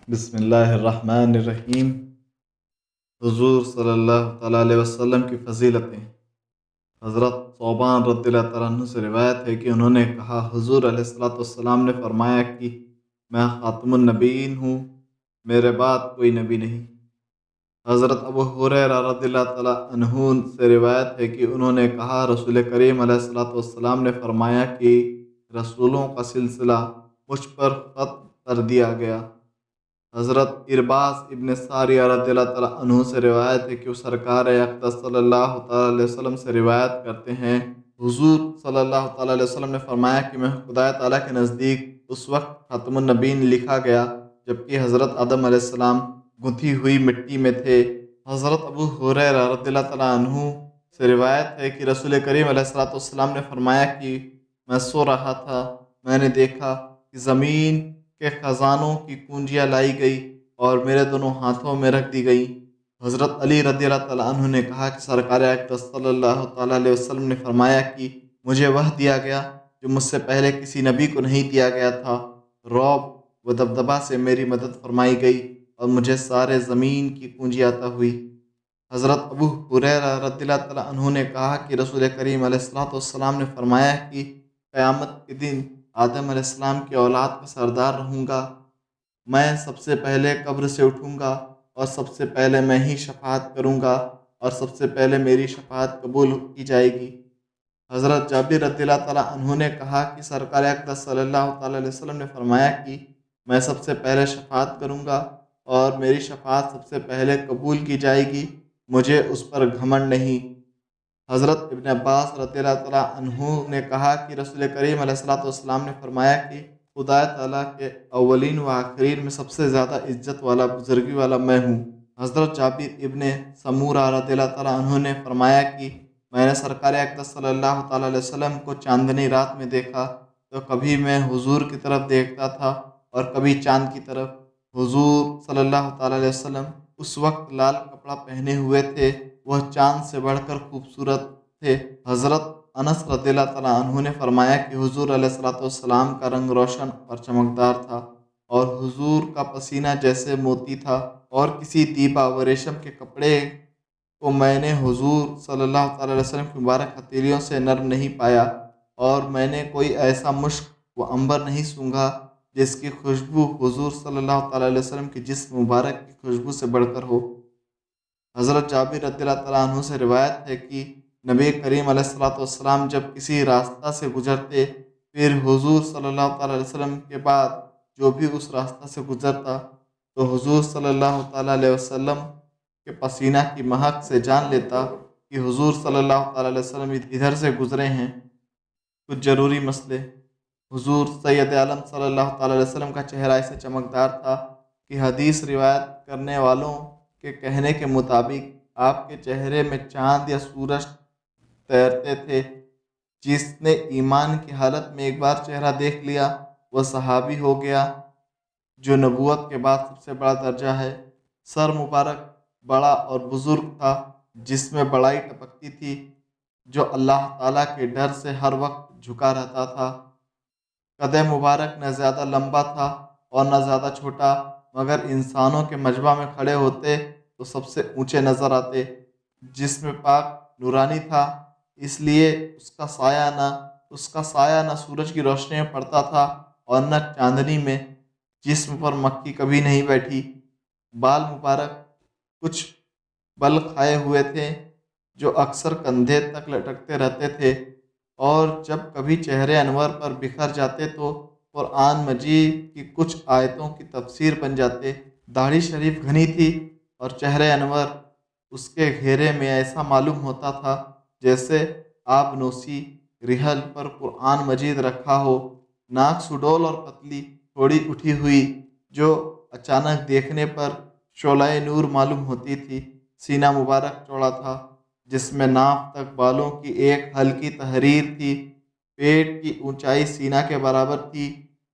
بسم اللہ الرحمن الرحیم۔ حضور صلی اللہ تعالیٰ علیہ وسلم کی فضیلتیں۔ حضرت ثوبان رضی اللہ تعالیٰ عنہ سے روایت ہے کہ انہوں نے کہا، حضور علیہ الصلوۃ والسلام نے فرمایا کہ میں خاتم النبیین ہوں، میرے بعد کوئی نبی نہیں۔ حضرت ابو ہریرہ رضی اللہ تعالیٰ عنہ سے روایت ہے کہ انہوں نے کہا، رسول کریم علیہ الصلوۃ والسلام نے فرمایا کہ رسولوں کا سلسلہ مجھ پر ختم کر دیا گیا۔ حضرت ارباز ابن ساریہ رضی اللہ تعالیٰ عنہ سے روایت ہے کہ وہ سرکار اقدس صلی اللہ تعالیٰ علیہ وسلم سے روایت کرتے ہیں، حضور صلی اللہ تعالیٰ علیہ وسلم نے فرمایا کہ میں خدا تعالیٰ کے نزدیک اس وقت خاتم النبیین لکھا گیا جبکہ حضرت آدم علیہ السلام گتھی ہوئی مٹی میں تھے۔ حضرت ابو ہریرہ رضی اللہ تعالیٰ عنہ سے روایت ہے کہ رسول کریم علیہ الصلوۃ والسلام نے فرمایا کہ میں سو رہا تھا، میں نے دیکھا کہ زمین کے خزانوں کی کنجیاں لائی گئی اور میرے دونوں ہاتھوں میں رکھ دی گئی۔ حضرت علی رضی اللہ تعالیٰ عنہ نے کہا کہ سرکار اقدس صلی اللہ تعالیٰ علیہ وسلم نے فرمایا کہ مجھے وہ دیا گیا جو مجھ سے پہلے کسی نبی کو نہیں دیا گیا تھا، رعب و دبدبہ سے میری مدد فرمائی گئی اور مجھے سارے زمین کی کنجی عطا ہوئی۔ حضرت ابو ہریرہ رضی اللہ تعالیٰ عنہ نے کہا کہ رسول کریم علیہ الصلوۃ والسلام نے فرمایا کہ قیامت کے دن آدم علیہ السلام کی اولاد کا سردار رہوں گا، میں سب سے پہلے قبر سے اٹھوں گا اور سب سے پہلے میں ہی شفاعت کروں گا اور سب سے پہلے میری شفاعت قبول کی جائے گی۔ حضرت جابر رضی اللہ تعالیٰ عنہ نے کہا کہ سرکار اقدس صلی اللہ تعالیٰ علیہ وسلم نے فرمایا کہ میں سب سے پہلے شفاعت کروں گا اور میری شفاعت سب سے پہلے قبول کی جائے گی، مجھے اس پر گھمنڈ نہیں۔ حضرت ابن عباس رضی اللہ تعالیٰ عنہ نے کہا کہ رسول کریم علیہ الصلوۃ والسلام نے فرمایا کہ خدا تعالیٰ کے اولین و آخرین میں سب سے زیادہ عزت والا بزرگی والا میں ہوں۔ حضرت جابر ابن سمورہ رضی اللہ تعالیٰ عنہ نے فرمایا کہ میں نے سرکار اقدس صلی اللہ تعالیٰ علیہ وسلم کو چاندنی رات میں دیکھا تو کبھی میں حضور کی طرف دیکھتا تھا اور کبھی چاند کی طرف۔ حضور صلی اللہ تعالیٰ علیہ وسلم اس وقت لال کپڑا پہنے ہوئے تھے، وہ چاند سے بڑھ کر خوبصورت تھے۔ حضرت انس رضی اللہ تعالیٰ عنہ نے فرمایا کہ حضور علیہ الصلوۃ والسلام کا رنگ روشن اور چمکدار تھا اور حضور کا پسینہ جیسے موتی تھا، اور کسی دیبا و ریشم کے کپڑے کو میں نے حضور صلی اللہ تعالیٰ علیہ وسلم کی مبارک ہتھیلیوں سے نرم نہیں پایا، اور میں نے کوئی ایسا مشک و عنبر نہیں سونگھا جس کی خوشبو حضور صلی اللہ تعالیٰ علیہ وسلم کی جسم مبارک کی خوشبو سے بڑھ کر ہو۔ حضرت جابر رضی اللہ تعالیٰ عنہ سے روایت ہے کہ نبی کریم علیہ الصلوۃ والسلام جب کسی راستہ سے گزرتے، پھر حضور صلی اللہ تعالیٰ علیہ وسلم کے بعد جو بھی اس راستہ سے گزرتا تو حضور صلی اللہ تعالیٰ علیہ وسلم کے پسینہ کی مہک سے جان لیتا کہ حضور صلی اللہ تعالیٰ علیہ وسلم ادھر سے گزرے ہیں۔ کچھ ضروری مسئلے۔ حضور سید عالم صلی اللہ تعالیٰ علیہ وسلم کا چہرہ ایسے چمکدار تھا کہ حدیث روایت کرنے والوں کے کہنے کے مطابق آپ کے چہرے میں چاند یا سورج تیرتے تھے۔ جس نے ایمان کی حالت میں ایک بار چہرہ دیکھ لیا وہ صحابی ہو گیا، جو نبوت کے بعد سب سے بڑا درجہ ہے۔ سر مبارک بڑا اور بزرگ تھا جس میں بڑائی ٹپکتی تھی، جو اللہ تعالیٰ کے ڈر سے ہر وقت جھکا رہتا تھا۔ قد مبارک نہ زیادہ لمبا تھا اور نہ زیادہ چھوٹا، مگر انسانوں کے مجمع میں کھڑے ہوتے تو سب سے اونچے نظر آتے۔ جسم پاک نورانی تھا، اس لیے اس کا سایہ نہ سورج کی روشنی میں پڑتا تھا اور نہ چاندنی میں۔ جسم پر مکھی کبھی نہیں بیٹھی۔ بال مبارک کچھ بل کھائے ہوئے تھے جو اکثر کندھے تک لٹکتے رہتے تھے، اور جب کبھی چہرے انور پر بکھر جاتے تو قرآن مجید کی کچھ آیتوں کی تفسیر بن جاتے۔ داڑھی شریف گھنی تھی اور چہرے انور اس کے گھیرے میں ایسا معلوم ہوتا تھا جیسے آب نوسی رحل پر قرآن مجید رکھا ہو۔ ناک سڈول اور پتلی تھوڑی اٹھی ہوئی، جو اچانک دیکھنے پر شعلہ نور معلوم ہوتی تھی۔ سینہ مبارک چوڑا تھا جس میں ناف تک بالوں کی ایک ہلکی تحریر تھی۔ پیٹ کی اونچائی سینہ کے برابر تھی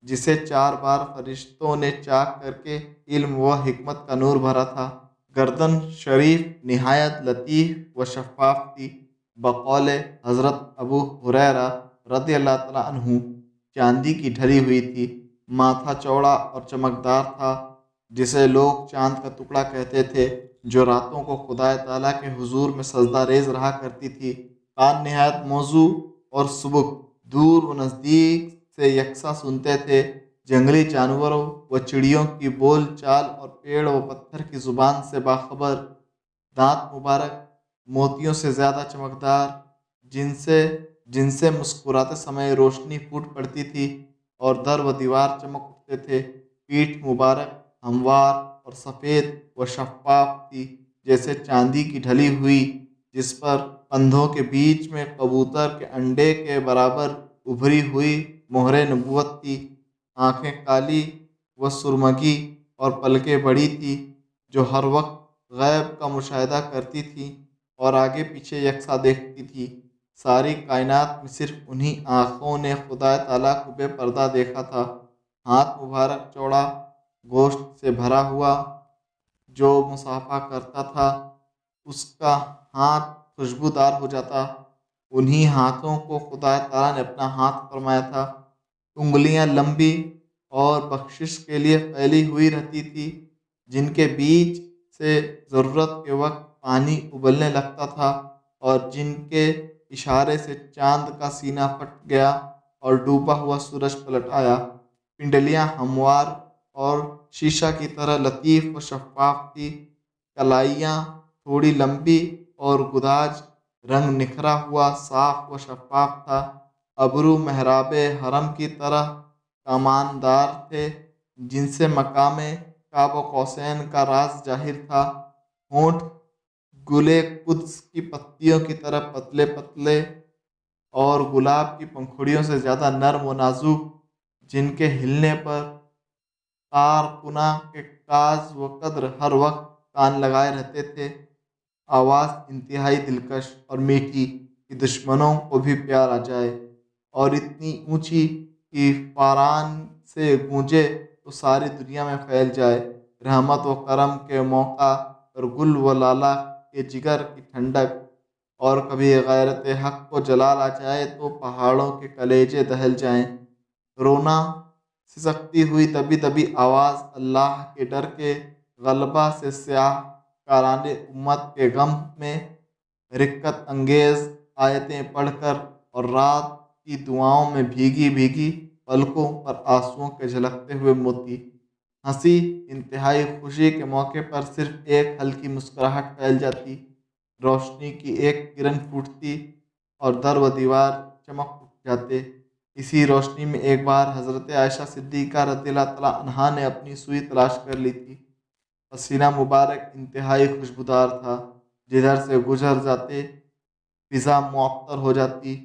جسے 4 بار فرشتوں نے چاک کر کے علم و حکمت کا نور بھرا تھا۔ گردن شریف نہایت لطیف و شفاف تھی۔ بقول حضرت ابو ہریرہ رضی اللہ تعالیٰ عنہ چاندی کی ڈھلی ہوئی تھی۔ ماتھا چوڑا اور چمکدار تھا جسے لوگ چاند کا ٹکڑا کہتے تھے، جو راتوں کو خدا تعالیٰ کے حضور میں سجدہ ریز رہا کرتی تھی، کان نہایت موزوں اور سبک، دور و نزدیک سے یکساں سنتے تھے۔ جنگلی جانوروں و چڑیوں کی بول چال اور پیڑ و پتھر کی زبان سے باخبر، دانت مبارک موتیوں سے زیادہ چمکدار، جن سے مسکراتے سمے روشنی پھوٹ پڑتی تھی اور در و دیوار چمک اٹھتے تھے۔ پیٹھ مبارک ہموار اور سفید و شفاف تھی، جیسے چاندی کی ڈھلی ہوئی، جس پر کندھوں کے بیچ میں کبوتر کے انڈے کے برابر ابھری ہوئی مہر نبوت تھی۔ آنکھیں کالی و سرمگی اور پلکیں بڑی تھیں، جو ہر وقت غیب کا مشاہدہ کرتی تھیں اور آگے پیچھے یکساں دیکھتی تھی۔ ساری کائنات میں صرف انہی آنکھوں نے خدا تعالیٰ کو بے پردہ دیکھا تھا۔ ہاتھ مبارک چوڑا گوشت سے بھرا ہوا، جو مصافحہ کرتا تھا اس کا ہاتھ خوشبودار ہو جاتا۔ انہی ہاتھوں کو خدا تعالیٰ نے اپنا ہاتھ فرمایا تھا۔ انگلیاں لمبی اور بخشش کے لیے پھیلی ہوئی رہتی تھی، جن کے بیچ سے ضرورت کے وقت پانی ابلنے لگتا تھا اور جن کے اشارے سے چاند کا سینہ پھٹ گیا اور ڈوبا ہوا سورج پلٹ آیا۔ پنڈلیاں ہموار اور شیشہ کی طرح لطیف و شفاف تھی۔ کلائیاں تھوڑی لمبی اور گداج رنگ نکھرا ہوا صاف و شفاف تھا۔ ابرو محراب حرم کی طرح کماندار تھے، جن سے مقام قاب قوسین کا راز ظاہر تھا۔ ہونٹ گلے قدس کی پتیوں کی طرح پتلے پتلے اور گلاب کی پنکھڑیوں سے زیادہ نرم و نازک، جن کے ہلنے پر کارکناں کے کاج و قدر ہر وقت کان لگائے رہتے تھے۔ آواز انتہائی دلکش اور میٹھی کہ دشمنوں کو بھی پیار آ جائے، اور اتنی اونچی کہ فاران سے گونجے تو ساری دنیا میں پھیل جائے۔ رحمت و کرم کے موقع پر گل و لالہ کے جگر کی ٹھنڈک، اور کبھی غیرت حق کو جلال آ جائے تو پہاڑوں کے کلیجے دہل جائیں۔ رونا سسکتی ہوئی دبی دبی آواز اللہ کے ڈر کے غلبہ سے سیاہ کاران امت کے غم میں رقت انگیز آیتیں پڑھ کر، اور رات کی دعاؤں میں بھیگی بھیگی پلکوں پر آنسوؤں کے جھلکتے ہوئے موتی۔ ہنسی انتہائی خوشی کے موقع پر صرف ایک ہلکی مسکراہٹ پھیل جاتی، روشنی کی ایک کرن پھوٹتی اور در و دیوار چمک اٹھ جاتے۔ اسی روشنی میں ایک بار حضرت عائشہ صدیقہ رضی اللہ تعالیٰ عنہا نے اپنی سوئی تلاش کر لی تھی۔ پسینہ مبارک انتہائی خوشبودار تھا، جدھر سے گزر جاتے فضا معطر ہو جاتی۔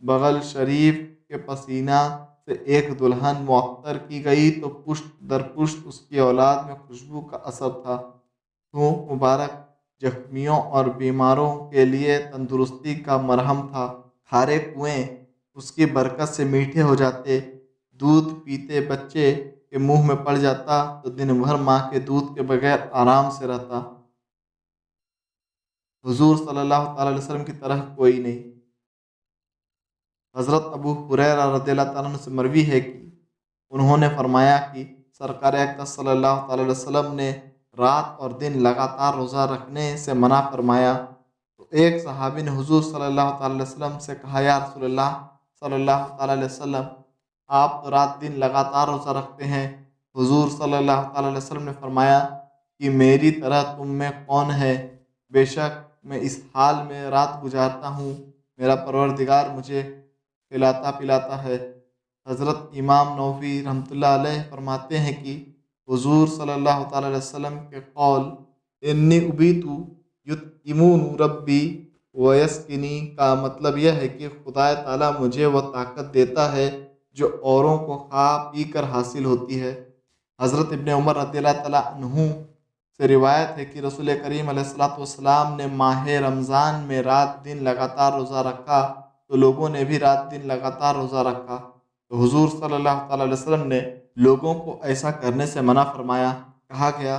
بغل شریف کے پسینہ سے ایک دلہن معطر کی گئی تو پشت در پشت اس کی اولاد میں خوشبو کا اثر تھا۔ تھوک مبارک زخمیوں اور بیماروں کے لیے تندرستی کا مرہم تھا۔ کھارے کنویں اس کی برکت سے میٹھے ہو جاتے۔ دودھ پیتے بچے کے منہ میں پڑ جاتا تو دن بھر ماں کے دودھ کے بغیر آرام سے رہتا۔ حضور صلی اللہ تعالیٰ علیہ وسلم کی طرح کوئی نہیں۔ حضرت ابو ہریرہ رضی اللہ تعالیٰ عنہ سے مروی ہے کہ انہوں نے فرمایا کہ سرکار اقدس صلی اللہ تعالیٰ علیہ وسلم نے رات اور دن لگاتار روزہ رکھنے سے منع فرمایا، تو ایک صحابی نے حضور صلی اللہ تعالیٰ علیہ وسلم سے کہا، یا رسول اللہ صلی اللہ تعالیٰ علیہ وسلم، آپ تو رات دن لگاتار روزہ رکھتے ہیں۔ حضور صلی اللہ تعالیٰ علیہ وسلم نے فرمایا کہ میری طرح تم میں کون ہے؟ بے شک میں اس حال میں رات گزارتا ہوں، میرا پروردگار مجھے کھلاتا پلاتا ہے۔ حضرت امام نووی رحمۃ اللہ علیہ فرماتے ہیں کہ حضور صلی اللہ تعالیٰ علیہ وسلم کے قول انی ابیت یطعمون ربی ویسقینی کا مطلب یہ ہے کہ خدا تعالیٰ مجھے وہ طاقت دیتا ہے جو اوروں کو کھا پی کر حاصل ہوتی ہے۔ حضرت ابن عمر رضی اللہ تعالیٰ عنہ سے روایت ہے کہ رسول کریم علیہ الصلوۃ والسلام نے ماہ رمضان میں رات دن لگاتار روزہ رکھا تو لوگوں نے بھی رات دن لگاتار روزہ رکھا، تو حضور صلی اللہ تعالیٰ علیہ وسلم نے لوگوں کو ایسا کرنے سے منع فرمایا۔ کہا گیا،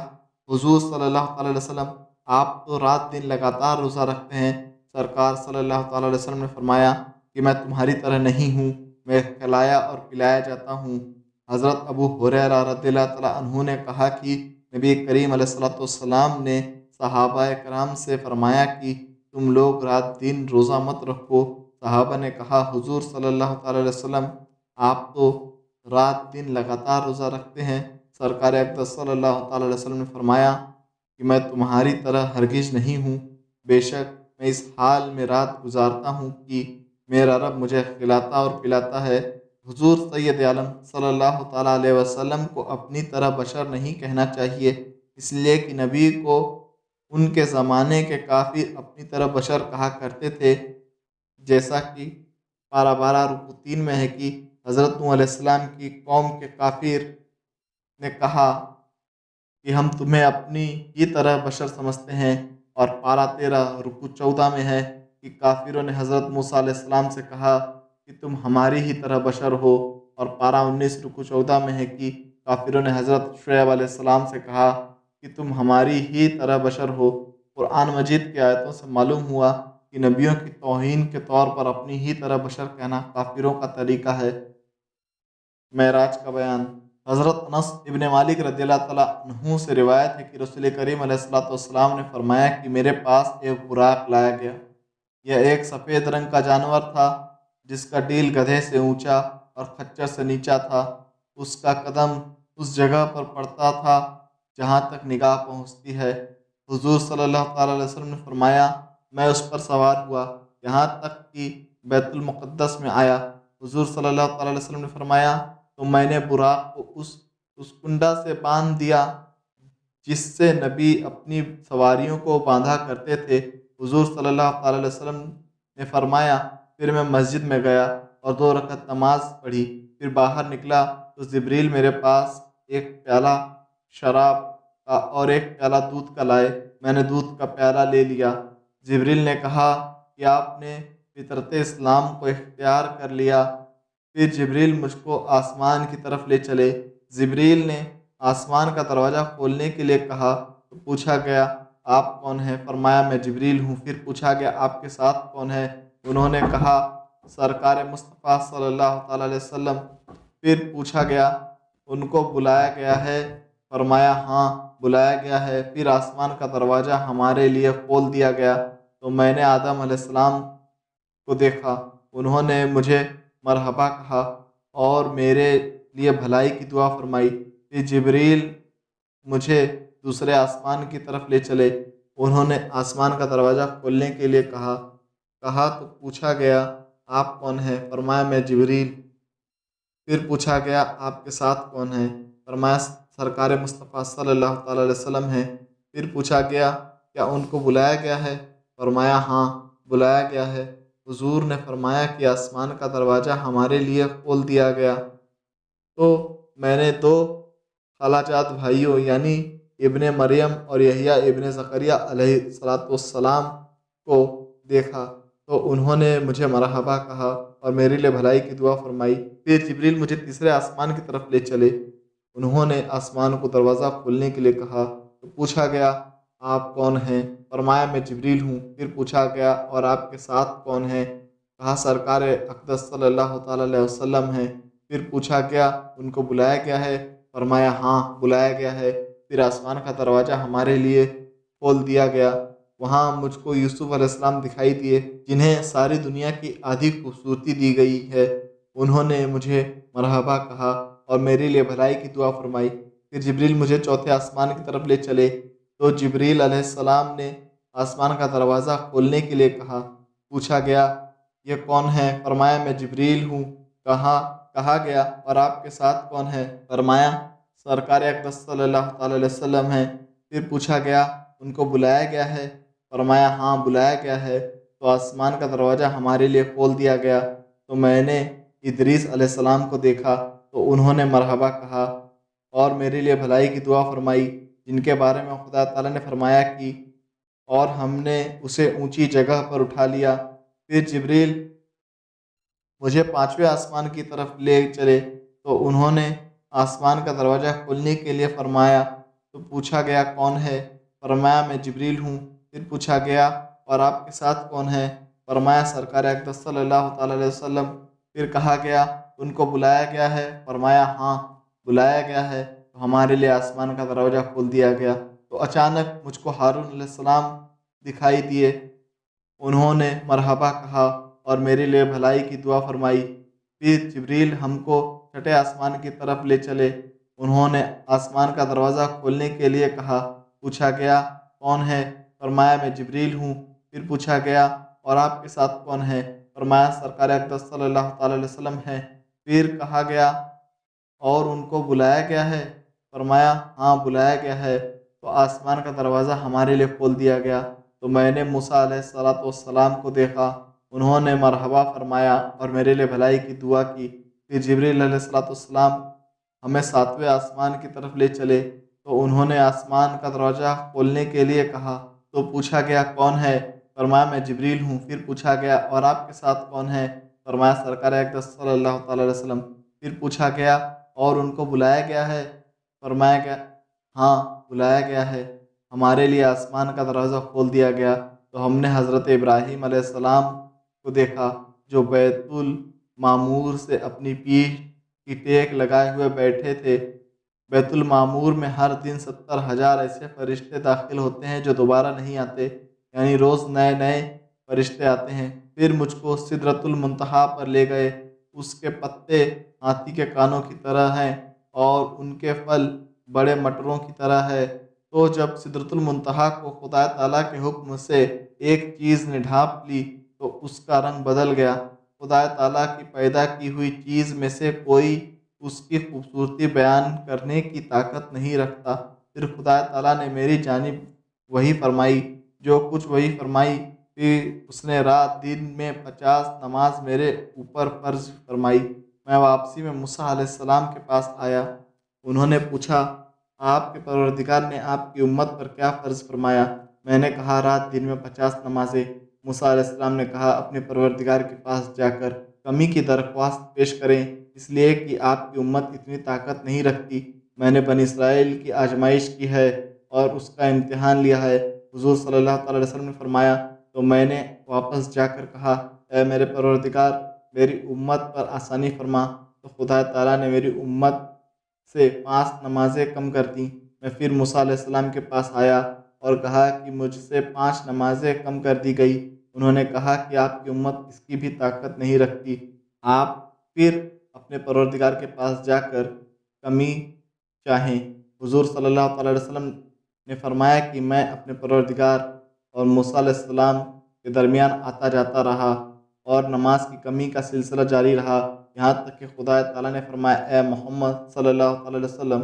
حضور صلی اللہ تعالیٰ علیہ وسلم آپ تو رات دن لگاتار روزہ رکھتے ہیں۔ سرکار صلی اللہ تعالیٰ علیہ وسلم نے فرمایا کہ میں تمہاری طرح نہیں ہوں، میں کھلایا اور پلایا جاتا ہوں۔ حضرت ابو ہریرہ رضی اللہ تعالیٰ عنہ نے کہا کہ نبی کریم علیہ الصلوۃ والسلام نے صحابہ کرام سے فرمایا کہ تم لوگ رات دن روزہ مت رکھو۔ صحابہ نے کہا حضور صلی اللہ تعالیٰ علیہ وسلم آپ تو رات دن لگاتار روزہ رکھتے ہیں۔ سرکار اقدس صلی اللہ تعالیٰ علیہ وسلم نے فرمایا کہ میں تمہاری طرح ہرگز نہیں ہوں، بے شک میں اس حال میں رات گزارتا ہوں کہ میرا رب مجھے کھلاتا اور پلاتا ہے۔ حضور سید عالم صلی اللہ تعالیٰ علیہ وسلم کو اپنی طرح بشر نہیں کہنا چاہیے، اس لیے کہ نبی کو ان کے زمانے کے کافر اپنی طرح بشر کہا کرتے تھے، جیسا کہ پارہ 12 رکوع 3 میں ہے کہ حضرت نوح علیہ السلام کی قوم کے کافر نے کہا کہ ہم تمہیں اپنی ہی طرح بشر سمجھتے ہیں، اور پارہ 13 رکوع 14 میں ہے کہ کافروں نے حضرت موسیٰ علیہ السلام سے کہا کہ تم ہماری ہی طرح بشر ہو، اور پارہ 19 رکوع 14 میں ہے کہ کافروں نے حضرت شعیب علیہ السلام سے کہا کہ تم ہماری ہی طرح بشر ہو۔ قرآن مجید کی آیتوں سے معلوم ہوا کہ نبیوں کی توہین کے طور پر اپنی ہی طرح بشر کہنا کافروں کا طریقہ ہے۔ معراج کا بیان۔ حضرت انس ابن مالک رضی اللہ تعالیٰ عنہ سے روایت ہے کہ رسول کریم علیہ الصلوۃ والسلام نے فرمایا کہ میرے پاس ایک براق لایا گیا۔ یہ ایک سفید رنگ کا جانور تھا جس کا ڈیل گدھے سے اونچا اور خچر سے نیچا تھا۔ اس کا قدم اس جگہ پر پڑتا تھا جہاں تک نگاہ پہنچتی ہے۔ حضور صلی اللہ تعالیٰ علیہ وسلم نے فرمایا میں اس پر سوار ہوا یہاں تک کہ بیت المقدس میں آیا۔ حضور صلی اللہ تعالیٰ علیہ وسلم نے فرمایا تو میں نے براق کو اس کنڈا سے باندھ دیا جس سے نبی اپنی سواریوں کو باندھا کرتے تھے۔ حضور صلی اللہ تعالیٰ علیہ وسلم نے فرمایا پھر میں مسجد میں گیا اور 2 رکعت نماز پڑھی، پھر باہر نکلا تو جبریل میرے پاس ایک پیالہ شراب کا اور ایک پیالہ دودھ کا لائے۔ میں نے دودھ کا پیالہ لے لیا۔ جبریل نے کہا کہ آپ نے فطرت اسلام کو اختیار کر لیا۔ پھر جبریل مجھ کو آسمان کی طرف لے چلے۔ جبریل نے آسمان کا دروازہ کھولنے کے لیے کہا تو پوچھا گیا آپ کون ہیں؟ فرمایا میں جبریل ہوں۔ پھر پوچھا گیا آپ کے ساتھ کون ہے؟ انہوں نے کہا سرکار مصطفیٰ صلی اللہ تعالیٰ علیہ وسلم۔ پھر پوچھا گیا ان کو بلایا گیا ہے؟ فرمایا ہاں بلایا گیا ہے۔ پھر آسمان کا دروازہ ہمارے لیے کھول دیا گیا تو میں نے آدم علیہ السلام کو دیکھا، انہوں نے مجھے مرحبا کہا اور میرے لیے بھلائی کی دعا فرمائی۔ پھر جبریل مجھے دوسرے آسمان کی طرف لے چلے، انہوں نے آسمان کا دروازہ کھولنے کے لیے کہا تو پوچھا گیا آپ کون ہیں؟ فرمایا میں جبریل۔ پھر پوچھا گیا آپ کے ساتھ کون ہیں؟ فرمایا سرکار مصطفیٰ صلی اللہ تعالیٰ علیہ وسلم ہیں۔ پھر پوچھا گیا کیا ان کو بلایا گیا ہے؟ فرمایا ہاں بلایا گیا ہے۔ حضور نے فرمایا کہ آسمان کا دروازہ ہمارے لیے کھول دیا گیا تو میں نے 2 خالہ جات بھائیوں یعنی ابن مریم اور یحییٰ ابن زکریا علیہ السلام کو دیکھا تو انہوں نے مجھے مرحبا کہا اور میرے لیے بھلائی کی دعا فرمائی۔ پھر جبریل مجھے تیسرے آسمان کی طرف لے چلے، انہوں نے آسمان کو دروازہ کھولنے کے لیے کہا تو پوچھا گیا آپ کون ہیں؟ فرمایا میں جبریل ہوں۔ پھر پوچھا گیا اور آپ کے ساتھ کون ہیں؟ کہا سرکار اقدس صلی اللہ تعالیٰ علیہ وسلم ہیں۔ پھر پوچھا گیا ان کو بلایا گیا ہے؟ فرمایا ہاں بلایا گیا ہے۔ پھر آسمان کا دروازہ ہمارے لیے کھول دیا گیا، وہاں مجھ کو یوسف علیہ السلام دکھائی دیے جنہیں ساری دنیا کی آدھی خوبصورتی دی گئی ہے۔ انہوں نے مجھے مرحبا کہا اور میرے لیے بھلائی کی دعا فرمائی۔ پھر جبریل مجھے چوتھے آسمان کی طرف لے چلے تو جبریل علیہ السلام نے آسمان کا دروازہ کھولنے کے لیے کہا۔ پوچھا گیا یہ کون ہے؟ فرمایا میں جبریل ہوں۔ کہا گیا اور آپ کے ساتھ کون ہے؟ فرمایا سرکار اقدس صلی اللہ تعالیٰ علیہ وسلم ہیں۔ پھر پوچھا گیا ان کو بلایا گیا ہے؟ فرمایا ہاں بلایا گیا ہے۔ تو آسمان کا دروازہ ہمارے لیے کھول دیا گیا تو میں نے ادریس علیہ السلام کو دیکھا تو انہوں نے مرحبا کہا اور میرے لیے بھلائی کی دعا فرمائی، جن کے بارے میں خدا تعالیٰ نے فرمایا کہ اور ہم نے اسے اونچی جگہ پر اٹھا لیا۔ پھر جبریل مجھے 5ویں آسمان کی طرف لے چلے تو انہوں نے آسمان کا دروازہ کھولنے کے لیے فرمایا تو پوچھا گیا کون ہے؟ فرمایا میں جبریل ہوں۔ پھر پوچھا گیا اور آپ کے ساتھ کون ہے؟ فرمایا سرکار اقدس صلی اللہ تعالیٰ علیہ وسلم۔ پھر کہا گیا ان کو بلایا گیا ہے؟ فرمایا ہاں بلایا گیا ہے۔ تو ہمارے لیے آسمان کا دروازہ کھول دیا گیا۔ تو اچانک مجھ کو ہارون علیہ السلام دکھائی دیے، انہوں نے مرحبا کہا اور میرے لیے بھلائی کی دعا فرمائی۔ پھر جبریل ہم کو چھٹے آسمان کی طرف لے چلے، انہوں نے آسمان کا دروازہ کھولنے کے لیے کہا۔ پوچھا گیا کون ہے؟ فرمایا میں جبریل ہوں۔ پھر پوچھا گیا اور آپ کے ساتھ کون ہے؟ فرمایا سرکار اقدس صلی اللہ تعالی علیہ وسلم ہے۔ پھر کہا گیا اور ان کو بلایا گیا ہے؟ فرمایا ہاں بلایا گیا ہے۔ تو آسمان کا دروازہ ہمارے لیے کھول دیا گیا، تو میں نے موسیٰ علیہ السلام کو دیکھا، انہوں نے مرحبا فرمایا اور میرے لیے بھلائی کی دعا کی۔ پھر جبریل علیہ السلام ہمیں 7ویں آسمان کی طرف لے چلے، تو انہوں نے آسمان کا دروازہ کھولنے کے لیے کہا۔ تو پوچھا گیا کون ہے؟ فرمایا میں جبریل ہوں۔ پھر پوچھا گیا اور آپ کے ساتھ کون ہے؟ فرمایا سرکار اقدس صلی اللہ تعالی علیہ وسلم۔ پھر پوچھا گیا اور ان کو بلایا گیا ہے؟ فرمایا گیا ہاں بلایا گیا ہے، ہمارے لیے آسمان کا دروازہ کھول دیا گیا۔ تو ہم نے حضرت ابراہیم علیہ السلام کو دیکھا جو بیت المعمور سے اپنی پیٹھ کی ٹیک لگائے ہوئے بیٹھے تھے۔ بیت المعمور میں ہر دن 70,000 ایسے فرشتے داخل ہوتے ہیں جو دوبارہ نہیں آتے، یعنی روز نئے نئے فرشتے آتے ہیں۔ پھر مجھ کو سدرۃ المنتہا پر لے گئے، اس کے پتے ہاتھی کے کانوں کی طرح ہیں اور ان کے پھل بڑے مٹروں کی طرح ہے۔ تو جب سدرۃ المنتہا کو خدا تعالیٰ کے حکم سے ایک چیز نے ڈھانپ لی تو اس کا رنگ بدل گیا۔ خدا تعالیٰ کی پیدا کی ہوئی چیز میں سے کوئی اس کی خوبصورتی بیان کرنے کی طاقت نہیں رکھتا۔ پھر خدا تعالیٰ نے میری جانب وحی فرمائی، جو کچھ وحی فرمائی پھر اس نے رات دن میں 50 نماز میرے اوپر فرض فرمائی۔ میں واپسی میں موسیٰ علیہ السلام کے پاس آیا، انہوں نے پوچھا آپ کے پروردگار نے آپ کی امت پر کیا فرض فرمایا؟ میں نے کہا رات دن میں 50 نمازیں۔ موسیٰ علیہ السلام نے کہا اپنے پروردگار کے پاس جا کر کمی کی درخواست پیش کریں، اس لیے کہ آپ کی امت اتنی طاقت نہیں رکھتی۔ میں نے بنی اسرائیل کی آزمائش کی ہے اور اس کا امتحان لیا ہے۔ حضور صلی اللہ تعالی علیہ وسلم نے فرمایا تو میں نے واپس جا کر کہا اے میرے پروردگار میری امت پر آسانی فرما، تو خدا تعالیٰ نے میری امت سے 5 نمازیں کم کر دیں۔ میں پھر موسیٰ علیہ السلام کے پاس آیا اور کہا کہ مجھ سے 5 نمازیں کم کر دی گئی۔ انہوں نے کہا کہ آپ کی امت اس کی بھی طاقت نہیں رکھتی، آپ پھر اپنے پروردگار کے پاس جا کر کمی چاہیں۔ حضور صلی اللہ تعالی علیہ وسلم نے فرمایا کہ میں اپنے پروردگار اور موسیٰ علیہ السلام کے درمیان آتا جاتا رہا اور نماز کی کمی کا سلسلہ جاری رہا، یہاں تک کہ خدا تعالیٰ نے فرمایا اے محمد صلی اللہ تعالی علیہ وسلم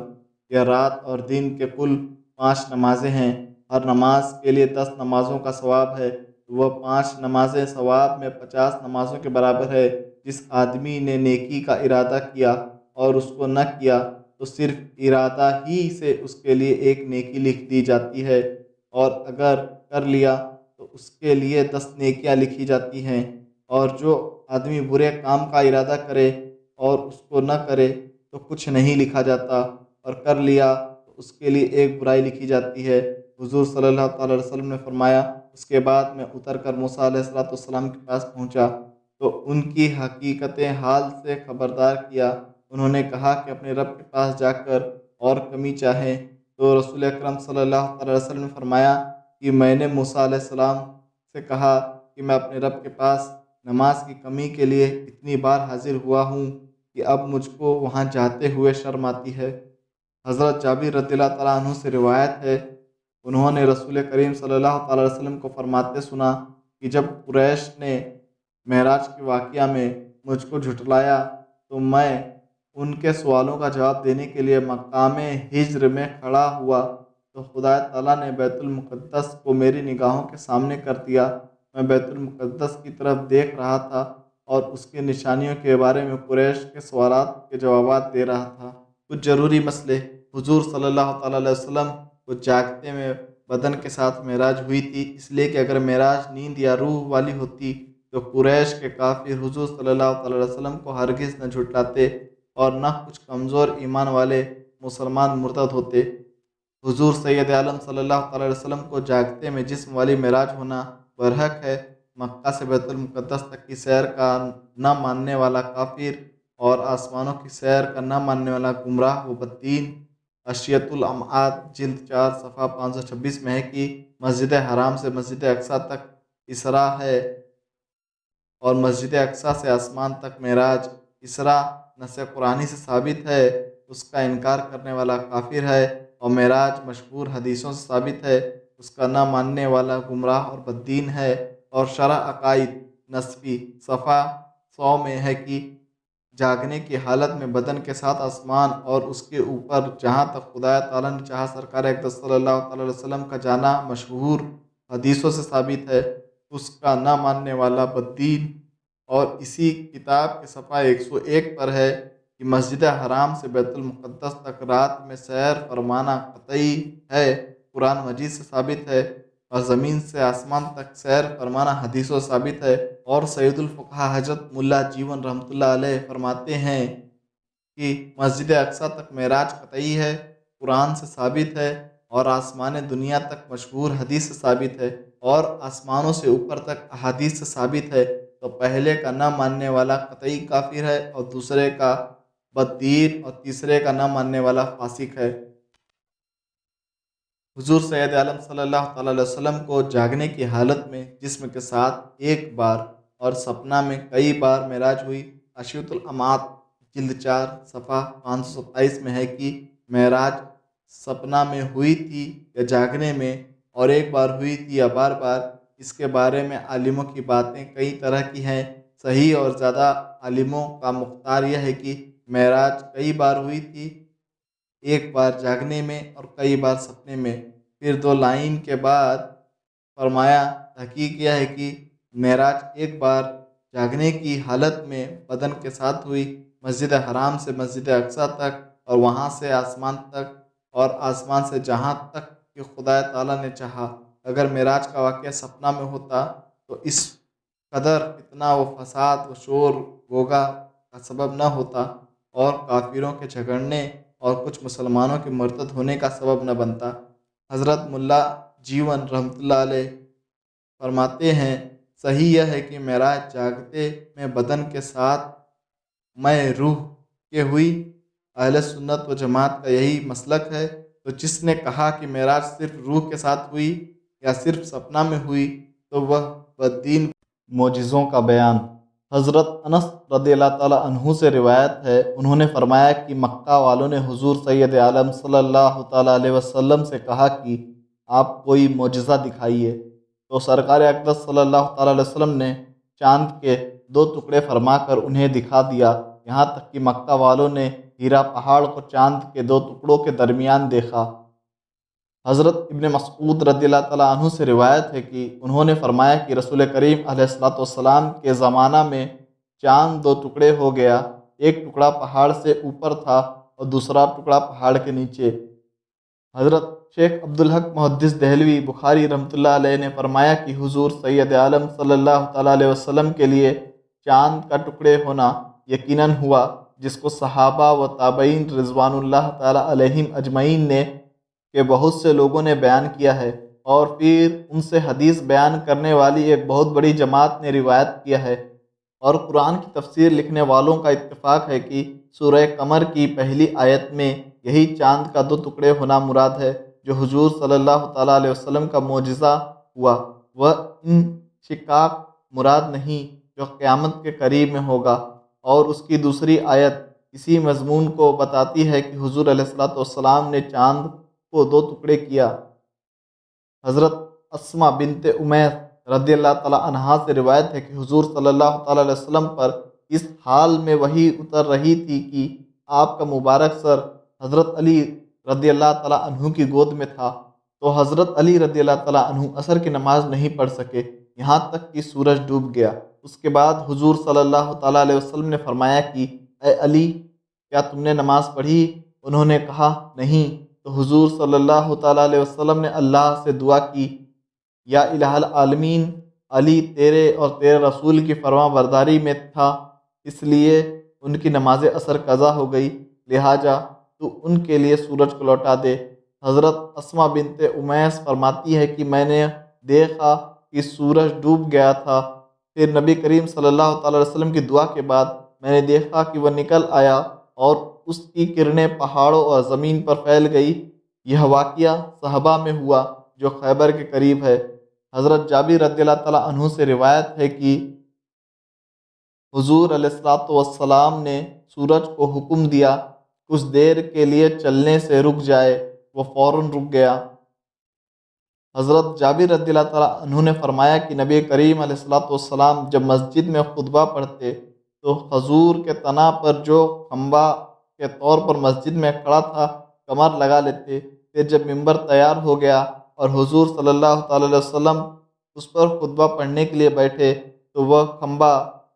یہ رات اور دن کے کل 5 نمازیں ہیں، ہر نماز کے لیے 10 نمازوں کا ثواب ہے، وہ 5 نمازیں ثواب میں 50 نمازوں کے برابر ہے۔ جس آدمی نے نیکی کا ارادہ کیا اور اس کو نہ کیا تو صرف ارادہ ہی سے اس کے لیے ایک نیکی لکھ دی جاتی ہے، اور اگر کر لیا تو اس کے لیے 10 نیکیاں لکھی جاتی ہیں۔ اور جو آدمی برے کام کا ارادہ کرے اور اس کو نہ کرے تو کچھ نہیں لکھا جاتا، اور کر لیا تو اس کے لیے ایک برائی لکھی جاتی ہے۔ حضور صلی اللہ تعالی علیہ وسلم نے فرمایا اس کے بعد میں اتر کر موسیٰ علیہ السلام کے پاس پہنچا تو ان کی حقیقت حال سے خبردار کیا۔ انہوں نے کہا کہ اپنے رب کے پاس جا کر اور کمی چاہیں، تو رسول اکرم صلی اللہ تعالی علیہ وسلم نے فرمایا کہ میں نے موسیٰ علیہ السلام سے کہا کہ میں اپنے رب کے پاس نماز کی کمی کے لیے اتنی بار حاضر ہوا ہوں کہ اب مجھ کو وہاں جاتے ہوئے شرم آتی ہے۔ حضرت جابر رضی اللہ تعالیٰ عنہ سے روایت ہے، انہوں نے رسول کریم صلی اللہ تعالی علیہ وسلم کو فرماتے سنا کہ جب قریش نے معراج کے واقعہ میں مجھ کو جھٹلایا تو میں ان کے سوالوں کا جواب دینے کے لیے مقام ہجر میں کھڑا ہوا تو خدا تعالیٰ نے بیت المقدس کو میری نگاہوں کے سامنے کر دیا۔ میں بیت المقدس کی طرف دیکھ رہا تھا اور اس کی نشانیوں کے بارے میں قریش کے سوالات کے جوابات دے رہا تھا۔ کچھ ضروری مسئلے۔ حضور صلی اللہ تعالی علیہ وسلم کو جاگتے میں بدن کے ساتھ معراج ہوئی تھی، اس لیے کہ اگر معراج نیند یا روح والی ہوتی تو قریش کے کافر حضور صلی اللہ تعالی علیہ وسلم کو ہرگز نہ جھٹلاتے اور نہ کچھ کمزور ایمان والے مسلمان مرتد ہوتے۔ حضور سید عالم صلی اللہ تعالی علیہ وسلم کو جاگتے میں جسم والی معراج ہونا برحق ہے۔ مکہ سے بیت المقدس تک کی سیر کا نہ ماننے والا کافر اور آسمانوں کی سیر کا نہ ماننے والا گمراہ و بددین اشیت الامعات جلد 4 صفحہ 526 میں ہے کہ مسجد حرام سے مسجد اقصیٰ تک اسراء ہے اور مسجد اقصیٰ سے آسمان تک معراج۔ اسراء نص قرآنی سے ثابت ہے، اس کا انکار کرنے والا کافر ہے، اور معراج مشہور حدیثوں سے ثابت ہے، اس کا نہ ماننے والا گمراہ اور بددین ہے۔ اور شرح عقائد نصفی صفحہ 100 میں ہے کہ جاگنے کی حالت میں بدن کے ساتھ آسمان اور اس کے اوپر جہاں تک خدا تعالیٰ نے چاہا سرکار اقدس صلی اللہ تعالیٰ علیہ وسلم کا جانا مشہور حدیثوں سے ثابت ہے، اس کا نہ ماننے والا بددین۔ اور اسی کتاب کے صفحہ 101 پر ہے کہ مسجد حرام سے بیت المقدس تک رات میں سیر فرمانا قطعی ہے، قرآن مجید سے ثابت ہے، اور زمین سے آسمان تک سیر فرمانا حدیثوں سے ثابت ہے۔ اور سید الفقہا حضرت ملا جیون رحمۃ اللہ علیہ فرماتے ہیں کہ مسجد اقصیٰ تک معراج قطعی ہے، قرآن سے ثابت ہے، اور آسمان دنیا تک مشہور حدیث سے ثابت ہے، اور آسمانوں سے اوپر تک احادیث سے ثابت ہے۔ تو پہلے کا نہ ماننے والا قطعی کافر ہے، اور دوسرے کا بددین، اور تیسرے کا نہ ماننے والا فاسق ہے۔ حضور سید عالم صلی اللہ تعالیٰ علیہ وسلم کو جاگنے کی حالت میں جسم کے ساتھ ایک بار اور سپنا میں کئی بار معراج ہوئی۔ اشیت الامعات جلد 4 صفحہ 527 میں ہے کہ معراج سپنا میں ہوئی تھی یا جاگنے میں، اور ایک بار ہوئی تھی یا بار بار، اس کے بارے میں عالموں کی باتیں کئی طرح کی ہیں۔ صحیح اور زیادہ عالموں کا مختار یہ ہے کہ معراج کئی بار ہوئی تھی، ایک بار جاگنے میں اور کئی بار سپنے میں۔ پھر 2 لائن کے بعد فرمایا تحقیق یہ ہے کہ معراج ایک بار جاگنے کی حالت میں بدن کے ساتھ ہوئی، مسجد حرام سے مسجد اقصیٰ تک، اور وہاں سے آسمان تک، اور آسمان سے جہاں تک کہ خدا تعالیٰ نے چاہا۔ اگر معراج کا واقعہ سپنا میں ہوتا تو اس قدر اتنا و فساد و شور گوگا کا سبب نہ ہوتا، اور کافروں کے جھگڑنے اور کچھ مسلمانوں کے مرتد ہونے کا سبب نہ بنتا۔ حضرت ملا جیون رحمۃ اللہ علیہ فرماتے ہیں صحیح یہ ہے کہ معراج جاگتے میں بدن کے ساتھ میں روح کے ہوئی۔ اہل سنت و جماعت کا یہی مسلک ہے۔ تو جس نے کہا کہ معراج صرف روح کے ساتھ ہوئی یا صرف سپنا میں ہوئی تو وہ بددین۔ معجزوں کا بیان۔ حضرت انس رضی اللہ تعالیٰ عنہ سے روایت ہے، انہوں نے فرمایا کہ مکہ والوں نے حضور سید عالم صلی اللہ تعالیٰ علیہ وسلم سے کہا کہ آپ کوئی معجزہ دکھائیے، تو سرکار اقدس صلی اللہ تعالیٰ علیہ وسلم نے چاند کے 2 ٹکڑے فرما کر انہیں دکھا دیا، یہاں تک کہ مکہ والوں نے ہیرا پہاڑ کو چاند کے 2 ٹکڑوں کے درمیان دیکھا۔ حضرت ابن مسعود رضی اللہ تعالیٰ عنہ سے روایت ہے کہ انہوں نے فرمایا کہ رسول کریم علیہ الصلوۃ والسلام کے زمانہ میں چاند 2 ٹکڑے ہو گیا، ایک ٹکڑا پہاڑ سے اوپر تھا اور دوسرا ٹکڑا پہاڑ کے نیچے۔ حضرت شیخ عبدالحق محدث دہلوی بخاری رحمۃ اللہ علیہ نے فرمایا کہ حضور سید عالم صلی اللہ تعالیٰ علیہ وسلم کے لیے چاند کا ٹکڑے ہونا یقیناً ہوا، جس کو صحابہ و تابعین رضوان اللہ تعالیٰ علیہم اجمعین نے کہ بہت سے لوگوں نے بیان کیا ہے، اور پھر ان سے حدیث بیان کرنے والی ایک بہت بڑی جماعت نے روایت کیا ہے۔ اور قرآن کی تفسیر لکھنے والوں کا اتفاق ہے کہ سورہ قمر کی پہلی آیت میں یہی چاند کا 2 ٹکڑے ہونا مراد ہے، جو حضور صلی اللہ تعالیٰ علیہ وسلم کا معجزہ ہوا۔ وہ انشقاق مراد نہیں جو قیامت کے قریب میں ہوگا۔ اور اس کی دوسری آیت اسی مضمون کو بتاتی ہے کہ حضور علیہ الصلوۃ والسلام نے چاند کو 2 ٹکڑے کیا۔ حضرت اسما بنت امیس رضی اللہ تعالیٰ عنہا سے روایت ہے کہ حضور صلی اللہ تعالیٰ علیہ وسلم پر اس حال میں وحی اتر رہی تھی کہ آپ کا مبارک سر حضرت علی رضی اللہ تعالیٰ عنہ کی گود میں تھا، تو حضرت علی رضی اللہ تعالیٰ عنہ عصر کی نماز نہیں پڑھ سکے یہاں تک کہ سورج ڈوب گیا۔ اس کے بعد حضور صلی اللہ تعالیٰ علیہ وسلم نے فرمایا کہ اے علی، کیا تم نے نماز پڑھی؟ انہوں نے کہا نہیں۔ تو حضور صلی اللہ تعالیٰ علیہ وسلم نے اللہ سے دعا کی، یا الہ العالمین، علی تیرے اور تیرے رسول کی فرما برداری میں تھا، اس لیے ان کی نماز عصر قضا ہو گئی، لہٰذا تو ان کے لیے سورج کو لوٹا دے۔ حضرت اسما بنت امیس فرماتی ہے کہ میں نے دیکھا کہ سورج ڈوب گیا تھا، پھر نبی کریم صلی اللہ تعالیٰ علیہ وسلم کی دعا کے بعد میں نے دیکھا کہ وہ نکل آیا اور اس کی کرنیں پہاڑوں اور زمین پر پھیل گئی۔ یہ واقعہ صحابہ میں ہوا جو خیبر کے قریب ہے۔ حضرت جابر رضی اللہ تعالیٰ عنہ سے روایت ہے کہ حضور علیہ الصلوۃ والسلام نے سورج کو حکم دیا کچھ دیر کے لیے چلنے سے رک جائے، وہ فوراً رک گیا۔ حضرت جابر رضی اللہ تعالیٰ عنہ نے فرمایا کہ نبی کریم علیہ الصلوۃ والسلام جب مسجد میں خطبہ پڑھتے تو کھجور کے تنا پر جو کھمبا کے طور پر مسجد میں کھڑا تھا کمر لگا لیتے۔ پھر جب ممبر تیار ہو گیا اور حضور صلی اللہ تعالیٰ علیہ وسلم اس پر خطبہ پڑھنے کے لیے بیٹھے تو وہ کھمبا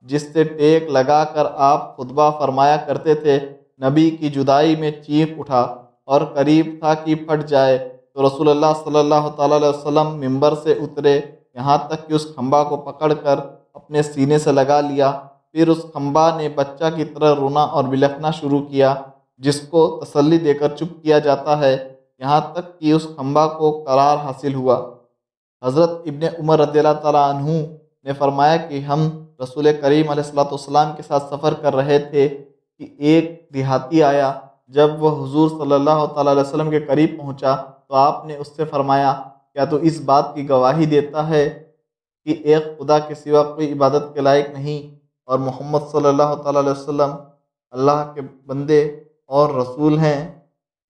جس سے ٹیک لگا کر آپ خطبہ فرمایا کرتے تھے نبی کی جدائی میں چیخ اٹھا اور قریب تھا کہ پھٹ جائے، تو رسول اللہ صلی اللہ تعالیٰ علیہ وسلم ممبر سے اترے، یہاں تک کہ اس کھمبا کو پکڑ کر اپنے سینے سے لگا لیا۔ پھر اس کھمبا نے بچہ کی طرح رونا اور بلکنا شروع کیا جس کو تسلی دے کر چپ کیا جاتا ہے، یہاں تک کہ اس کھمبا کو قرار حاصل ہوا۔ حضرت ابن عمر رضی اللہ تعالیٰ عنہ نے فرمایا کہ ہم رسول کریم علیہ الصلوۃ والسلام کے ساتھ سفر کر رہے تھے کہ ایک دیہاتی آیا۔ جب وہ حضور صلی اللہ تعالیٰ علیہ وسلم کے قریب پہنچا تو آپ نے اس سے فرمایا، کیا تو اس بات کی گواہی دیتا ہے کہ ایک خدا کے سوا کوئی عبادت کے لائق نہیں اور محمد صلی اللہ تعالیٰ علیہ وسلم اللہ کے بندے اور رسول ہیں؟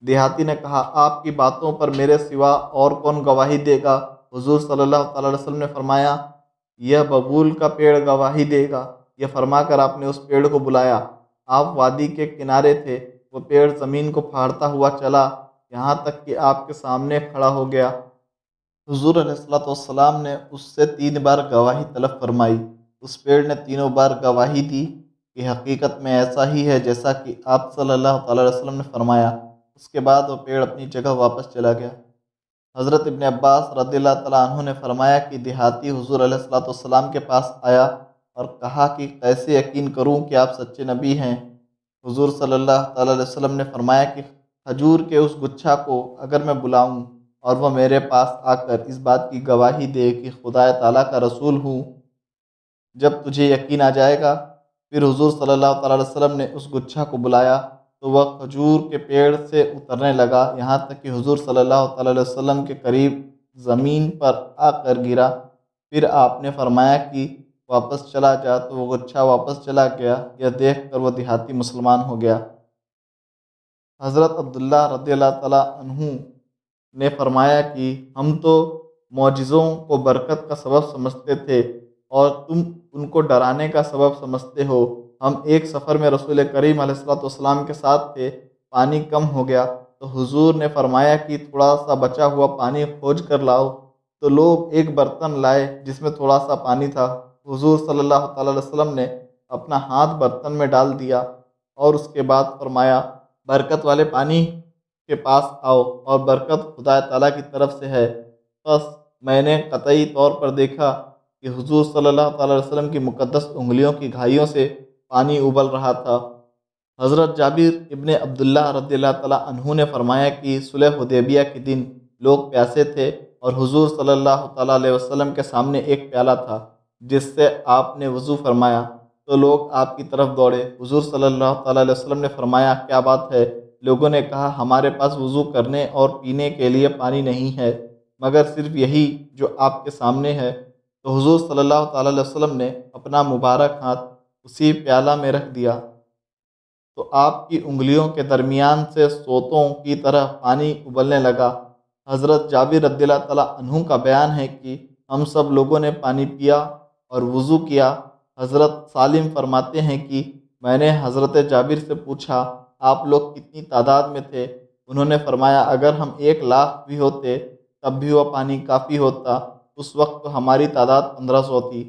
دیہاتی نے کہا، آپ کی باتوں پر میرے سوا اور کون گواہی دے گا؟ حضور صلی اللہ تعالیٰ علیہ وسلم نے فرمایا، یہ ببول کا پیڑ گواہی دے گا۔ یہ فرما کر آپ نے اس پیڑ کو بلایا۔ آپ وادی کے کنارے تھے، وہ پیڑ زمین کو پھاڑتا ہوا چلا یہاں تک کہ آپ کے سامنے کھڑا ہو گیا۔ حضور علیہ الصلوۃ والسلام نے اس سے 3 بار گواہی طلب فرمائی۔ اس پیڑ نے تینوں بار گواہی دی کہ حقیقت میں ایسا ہی ہے جیسا کہ آپ صلی اللہ تعالیٰ علیہ وسلم نے فرمایا۔ اس کے بعد وہ پیڑ اپنی جگہ واپس چلا گیا۔ حضرت ابن عباس رضی اللہ تعالیٰ عنہ نے فرمایا کہ دیہاتی حضور علیہ الصلوۃ والسلام کے پاس آیا اور کہا کہ کیسے یقین کروں کہ آپ سچے نبی ہیں؟ حضور صلی اللہ تعالیٰ علیہ وسلم نے فرمایا کہ کھجور کے اس گچھا کو اگر میں بلاؤں اور وہ میرے پاس آ کر اس بات کی گواہی دے کہ خدا تعالیٰ کا رسول ہوں، جب تجھے یقین آ جائے گا۔ پھر حضور صلی اللہ تعالیٰ علیہ وسلم نے اس گچھا کو بلایا تو وہ کھجور کے پیڑ سے اترنے لگا یہاں تک کہ حضور صلی اللہ تعالیٰ علیہ وسلم کے قریب زمین پر آ کر گرا۔ پھر آپ نے فرمایا کہ واپس چلا جا، تو وہ گچھا واپس چلا گیا۔ یہ دیکھ کر وہ دیہاتی مسلمان ہو گیا۔ حضرت عبداللہ رضی اللہ تعالیٰ عنہ نے فرمایا کہ ہم تو معجزوں کو برکت کا سبب سمجھتے تھے اور تم ان کو ڈرانے کا سبب سمجھتے ہو۔ ہم ایک سفر میں رسول کریم علیہ الصلوۃ والسلام کے ساتھ تھے، پانی کم ہو گیا تو حضور نے فرمایا کہ تھوڑا سا بچا ہوا پانی کھوج کر لاؤ، تو لوگ ایک برتن لائے جس میں تھوڑا سا پانی تھا۔ حضور صلی اللہ تعالیٰ علیہ وسلم نے اپنا ہاتھ برتن میں ڈال دیا اور اس کے بعد فرمایا، برکت والے پانی کے پاس آؤ اور برکت خدا تعالیٰ کی طرف سے ہے۔ بس میں نے قطعی طور پر دیکھا کہ حضور صلی اللہ تعالیٰ علیہ وسلم کی مقدس انگلیوں کی گھائیوں سے پانی ابل رہا تھا۔ حضرت جابر ابن عبداللہ رضی اللہ تعالیٰ عنہ نے فرمایا کہ صلح حدیبیہ کے دن لوگ پیاسے تھے اور حضور صلی اللہ تعالیٰ علیہ وسلم کے سامنے ایک پیالہ تھا جس سے آپ نے وضو فرمایا تو لوگ آپ کی طرف دوڑے۔ حضور صلی اللہ تعالیٰ علیہ وسلم نے فرمایا، کیا بات ہے؟ لوگوں نے کہا، ہمارے پاس وضو کرنے اور پینے کے لیے پانی نہیں ہے مگر صرف یہی جو آپ کے سامنے ہے۔ تو حضور صلی اللہ تعالیٰ علیہ وسلم نے اپنا مبارک ہاتھ اسی پیالہ میں رکھ دیا تو آپ کی انگلیوں کے درمیان سے سوتوں کی طرح پانی ابلنے لگا۔ حضرت جابر رضی اللہ تعالیٰ عنہ کا بیان ہے کہ ہم سب لوگوں نے پانی پیا اور وضو کیا۔ حضرت سالم فرماتے ہیں کہ میں نے حضرت جابر سے پوچھا، آپ لوگ کتنی تعداد میں تھے؟ انہوں نے فرمایا، اگر ہم 1,00,000 بھی ہوتے تب بھی وہ پانی کافی ہوتا، اس وقت تو ہماری تعداد 1500 تھی۔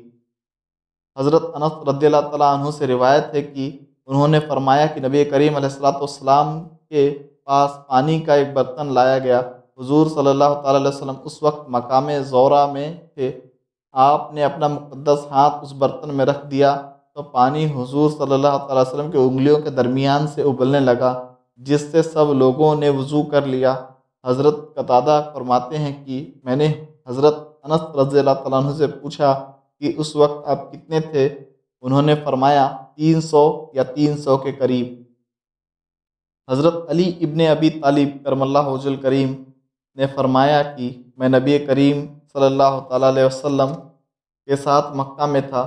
حضرت انس رضی اللہ تعالیٰ عنہ سے روایت ہے کہ انہوں نے فرمایا کہ نبی کریم علیہ الصلوۃ والسلام کے پاس پانی کا ایک برتن لایا گیا۔ حضور صلی اللہ تعالیٰ علیہ وسلم اس وقت مقام زورہ میں تھے۔ آپ نے اپنا مقدس ہاتھ اس برتن میں رکھ دیا تو پانی حضور صلی اللہ تعالیٰ علیہ وسلم کے انگلیوں کے درمیان سے ابلنے لگا، جس سے سب لوگوں نے وضو کر لیا۔ حضرت قتادہ فرماتے ہیں کہ میں نے حضرت انس رضی اللہ تعالیٰ عنہ سے پوچھا کہ اس وقت آپ کتنے تھے؟ انہوں نے فرمایا 300 یا 300 کے قریب۔ حضرت علی ابن ابی طالب کرم اللہ وجہ الکریم نے فرمایا کہ میں نبی کریم صلی اللہ تعالیٰ علیہ وسلم کے ساتھ مکہ میں تھا،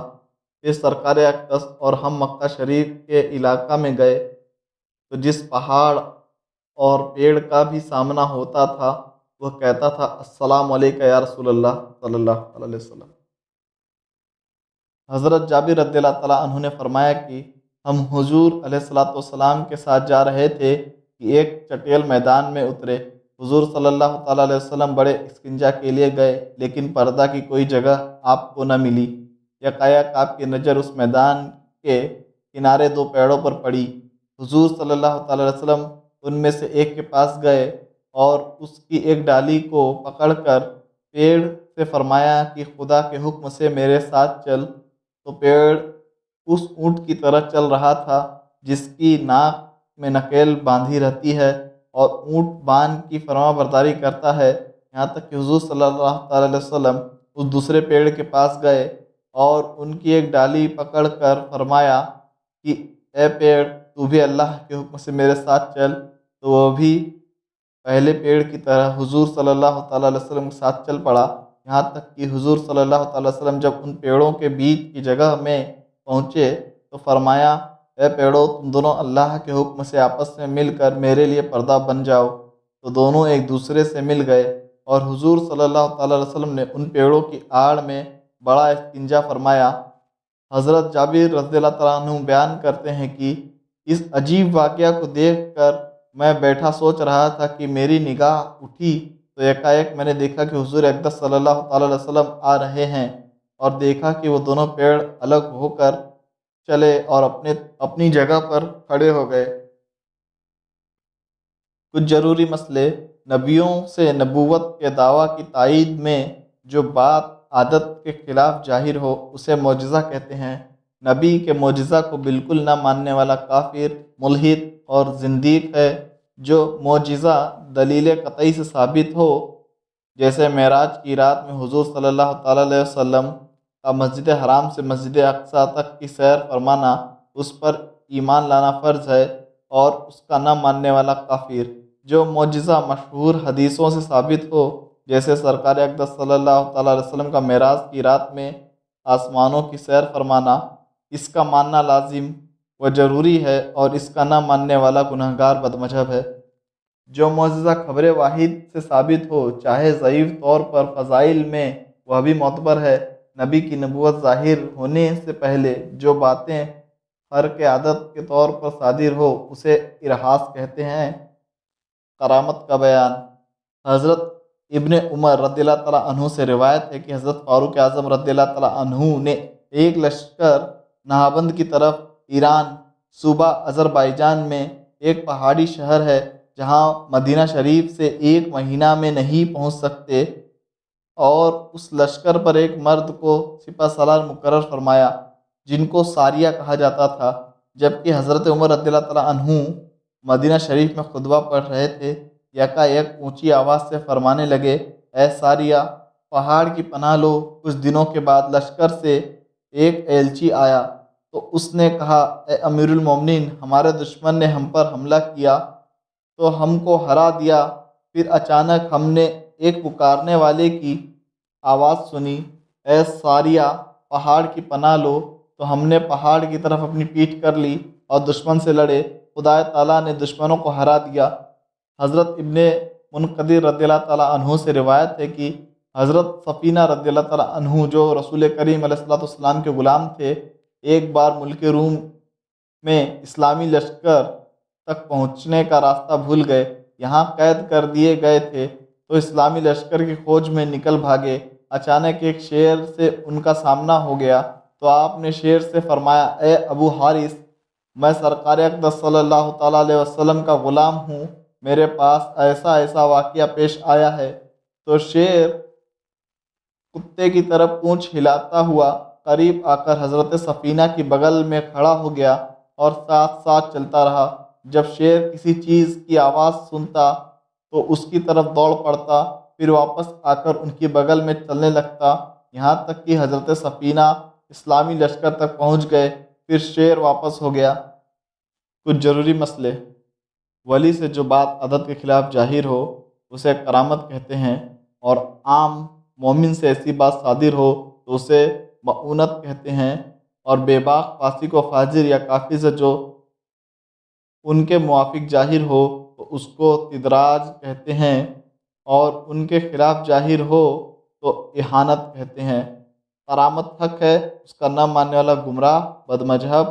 پھر سرکار اقدس اور ہم مکہ شریف کے علاقہ میں گئے تو جس پہاڑ اور پیڑ کا بھی سامنا ہوتا تھا وہ کہتا تھا السلام علیکم یا رسول اللہ صلی اللہ علیہ وسلم۔ حضرت جابر رضی اللہ تعالیٰ عنہ نے فرمایا کہ ہم حضور علیہ الصلوۃ والسلام کے ساتھ جا رہے تھے کہ ایک چٹیل میدان میں اترے۔ حضور صلی اللہ تعالیٰ علیہ وسلم بڑے استنجا کے لیے گئے لیکن پردہ کی کوئی جگہ آپ کو نہ ملی۔ یکایک آپ کی نظر اس میدان کے کنارے دو پیڑوں پر پڑی۔ حضور صلی اللہ تعالیٰ علیہ وسلم ان میں سے ایک کے پاس گئے اور اس کی ایک ڈالی کو پکڑ کر پیڑ سے فرمایا کہ خدا کے حکم سے میرے ساتھ چل، تو پیڑ اس اونٹ کی طرح چل رہا تھا جس کی ناک میں نکیل باندھی رہتی ہے اور اونٹ بان کی فرما برداری کرتا ہے، یہاں تک کہ حضور صلی اللہ تعالیٰ علیہ وسلم اس دوسرے پیڑ کے پاس گئے اور ان کی ایک ڈالی پکڑ کر فرمایا کہ اے پیڑ تو بھی اللہ کے حکم سے میرے ساتھ چل، تو وہ بھی پہلے پیڑ کی طرح حضور صلی اللہ تعالیٰ علیہ وسلم کے ساتھ چل پڑا، یہاں تک کہ حضور صلی اللہ تعالیٰ علیہ وسلم جب ان پیڑوں کے بیچ کی جگہ میں پہنچے تو فرمایا اے پیڑوں تم دونوں اللہ کے حکم سے آپس میں مل کر میرے لیے پردہ بن جاؤ، تو دونوں ایک دوسرے سے مل گئے اور حضور صلی اللہ تعالیٰ علیہ وسلم نے ان پیڑوں کی آڑ میں بڑا استنجا فرمایا۔ حضرت جابر رضی اللہ تعالیٰ عنہ بیان کرتے ہیں کہ اس عجیب واقعہ کو دیکھ کر میں بیٹھا سوچ رہا تھا کہ میری نگاہ اٹھی تو یکایک میں نے دیکھا کہ حضور اقدس صلی اللہ تعالیٰ علیہ وسلم آ رہے ہیں اور دیکھا کہ وہ دونوں پیڑ الگ ہو کر چلے اور اپنی جگہ پر کھڑے ہو گئے۔ کچھ ضروری مسئلے۔ نبیوں سے نبوت کے دعویٰ کی تائید میں جو بات عادت کے خلاف ظاہر ہو اسے معجزہ کہتے ہیں۔ نبی کے معجزہ کو بالکل نہ ماننے والا کافر، ملحد اور زندیق ہے۔ جو معجزہ دلیل قطعی سے ثابت ہو، جیسے معراج کی رات میں حضور صلی اللہ تعالیٰ علیہ وسلم کا مسجد حرام سے مسجد اقصیٰ تک کی سیر فرمانا، اس پر ایمان لانا فرض ہے، اور اس کا نہ ماننے والا کافر۔ جو معجزہ مشہور حدیثوں سے ثابت ہو، جیسے سرکار اقدس صلی اللہ تعالیٰ علیہ وسلم کا معراج کی رات میں آسمانوں کی سیر فرمانا، اس کا ماننا لازم و ضروری ہے اور اس کا نہ ماننے والا گنہگار بدمذہب ہے۔ جو معجزہ خبر واحد سے ثابت ہو، چاہے ضعیف طور پر فضائل میں، وہ بھی معتبر ہے۔ نبی کی نبوت ظاہر ہونے سے پہلے جو باتیں خرق عادت کے طور پر صادر ہو اسے ارہاس کہتے ہیں۔ کرامت کا بیان۔ حضرت ابن عمر رضی اللہ تعالیٰ عنہ سے روایت ہے کہ حضرت فاروق اعظم رضی اللہ تعالیٰ عنہ نے ایک لشکر نہابند کی طرف ایران صوبہ اذربائیجان میں ایک پہاڑی شہر ہے جہاں مدینہ شریف سے 1 مہینہ میں نہیں پہنچ سکتے، اور اس لشکر پر ایک مرد کو سپہ سالار مقرر فرمایا جن کو ساریہ کہا جاتا تھا۔ جبکہ حضرت عمر رضی اللہ تعالیٰ عنہ مدینہ شریف میں خطبہ پڑھ رہے تھے، یکایک اونچی آواز سے فرمانے لگے اے ساریہ پہاڑ کی پناہ لو۔ کچھ دنوں کے بعد لشکر سے ایک ایلچی آیا تو اس نے کہا اے امیر المومنین، ہمارے دشمن نے ہم پر حملہ کیا تو ہم کو ہرا دیا۔ پھر اچانک ہم نے ایک پکارنے والے کی آواز سنی اے ساریہ پہاڑ کی پناہ لو، تو ہم نے پہاڑ کی طرف اپنی پیٹھ کر لی اور دشمن سے لڑے۔ خدا تعالیٰ نے دشمنوں کو ہرا دیا۔ حضرت ابن منقدر رضی اللہ تعالیٰ عنہ سے روایت ہے کہ حضرت سفینہ رضی اللہ تعالیٰ عنہ جو رسول کریم علیہ الصلوۃ والسلام کے غلام تھے، ایک بار ملک روم میں اسلامی لشکر تک پہنچنے کا راستہ بھول گئے، یہاں قید کر دیے گئے تھے تو اسلامی لشکر کی کھوج میں نکل بھاگے۔ اچانک ایک شیر سے ان کا سامنا ہو گیا تو آپ نے شیر سے فرمایا اے ابو حارث، میں سرکار اقدس صلی اللہ تعالیٰ علیہ وسلم کا غلام ہوں، میرے پاس ایسا واقعہ پیش آیا ہے۔ تو شیر کتے کی طرف پونچھ ہلاتا ہوا قریب آ کر حضرت سفینہ کی بغل میں کھڑا ہو گیا اور ساتھ ساتھ چلتا رہا۔ جب شیر کسی چیز کی آواز سنتا تو اس کی طرف دوڑ پڑتا، پھر واپس آ کر ان کی بغل میں چلنے لگتا، یہاں تک کہ حضرت سفینہ اسلامی لشکر تک پہنچ گئے، پھر شیر واپس ہو گیا۔ کچھ ضروری مسئلے۔ ولی سے جو بات عدد کے خلاف ظاہر ہو اسے کرامت کہتے ہیں، اور عام مومن سے ایسی بات صادر ہو تو اسے مؤونت کہتے ہیں، اور بے باک فاسق و فاجر یا کافر سے جو ان کے موافق ظاہر ہو تو اس کو تدراج کہتے ہیں، اور ان کے خلاف ظاہر ہو تو اہانت کہتے ہیں۔ کرامت حق ہے، اس کا نہ ماننے والا گمراہ، بد مذہب۔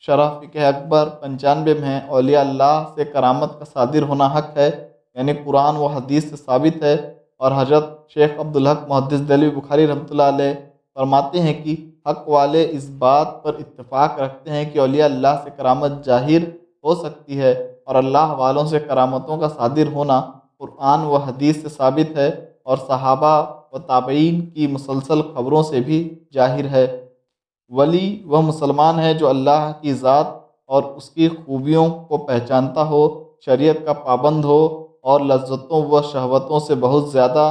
شرح فقہ اکبر 95 میں ہے، اولیاء اللہ سے کرامت کا صادر ہونا حق ہے، یعنی قرآن و حدیث سے ثابت ہے، اور حضرت شیخ عبدالحق محدث دہلوی بخاری رحمۃ اللہ علیہ فرماتے ہیں کہ حق والے اس بات پر اتفاق رکھتے ہیں کہ اولیاء اللہ سے کرامت ظاہر ہو سکتی ہے، اور اللہ والوں سے کرامتوں کا صادر ہونا قرآن و حدیث سے ثابت ہے، اور صحابہ و تابعین کی مسلسل خبروں سے بھی ظاہر ہے۔ ولی وہ مسلمان ہے جو اللہ کی ذات اور اس کی خوبیوں کو پہچانتا ہو، شریعت کا پابند ہو، اور لذتوں و شہوتوں سے بہت زیادہ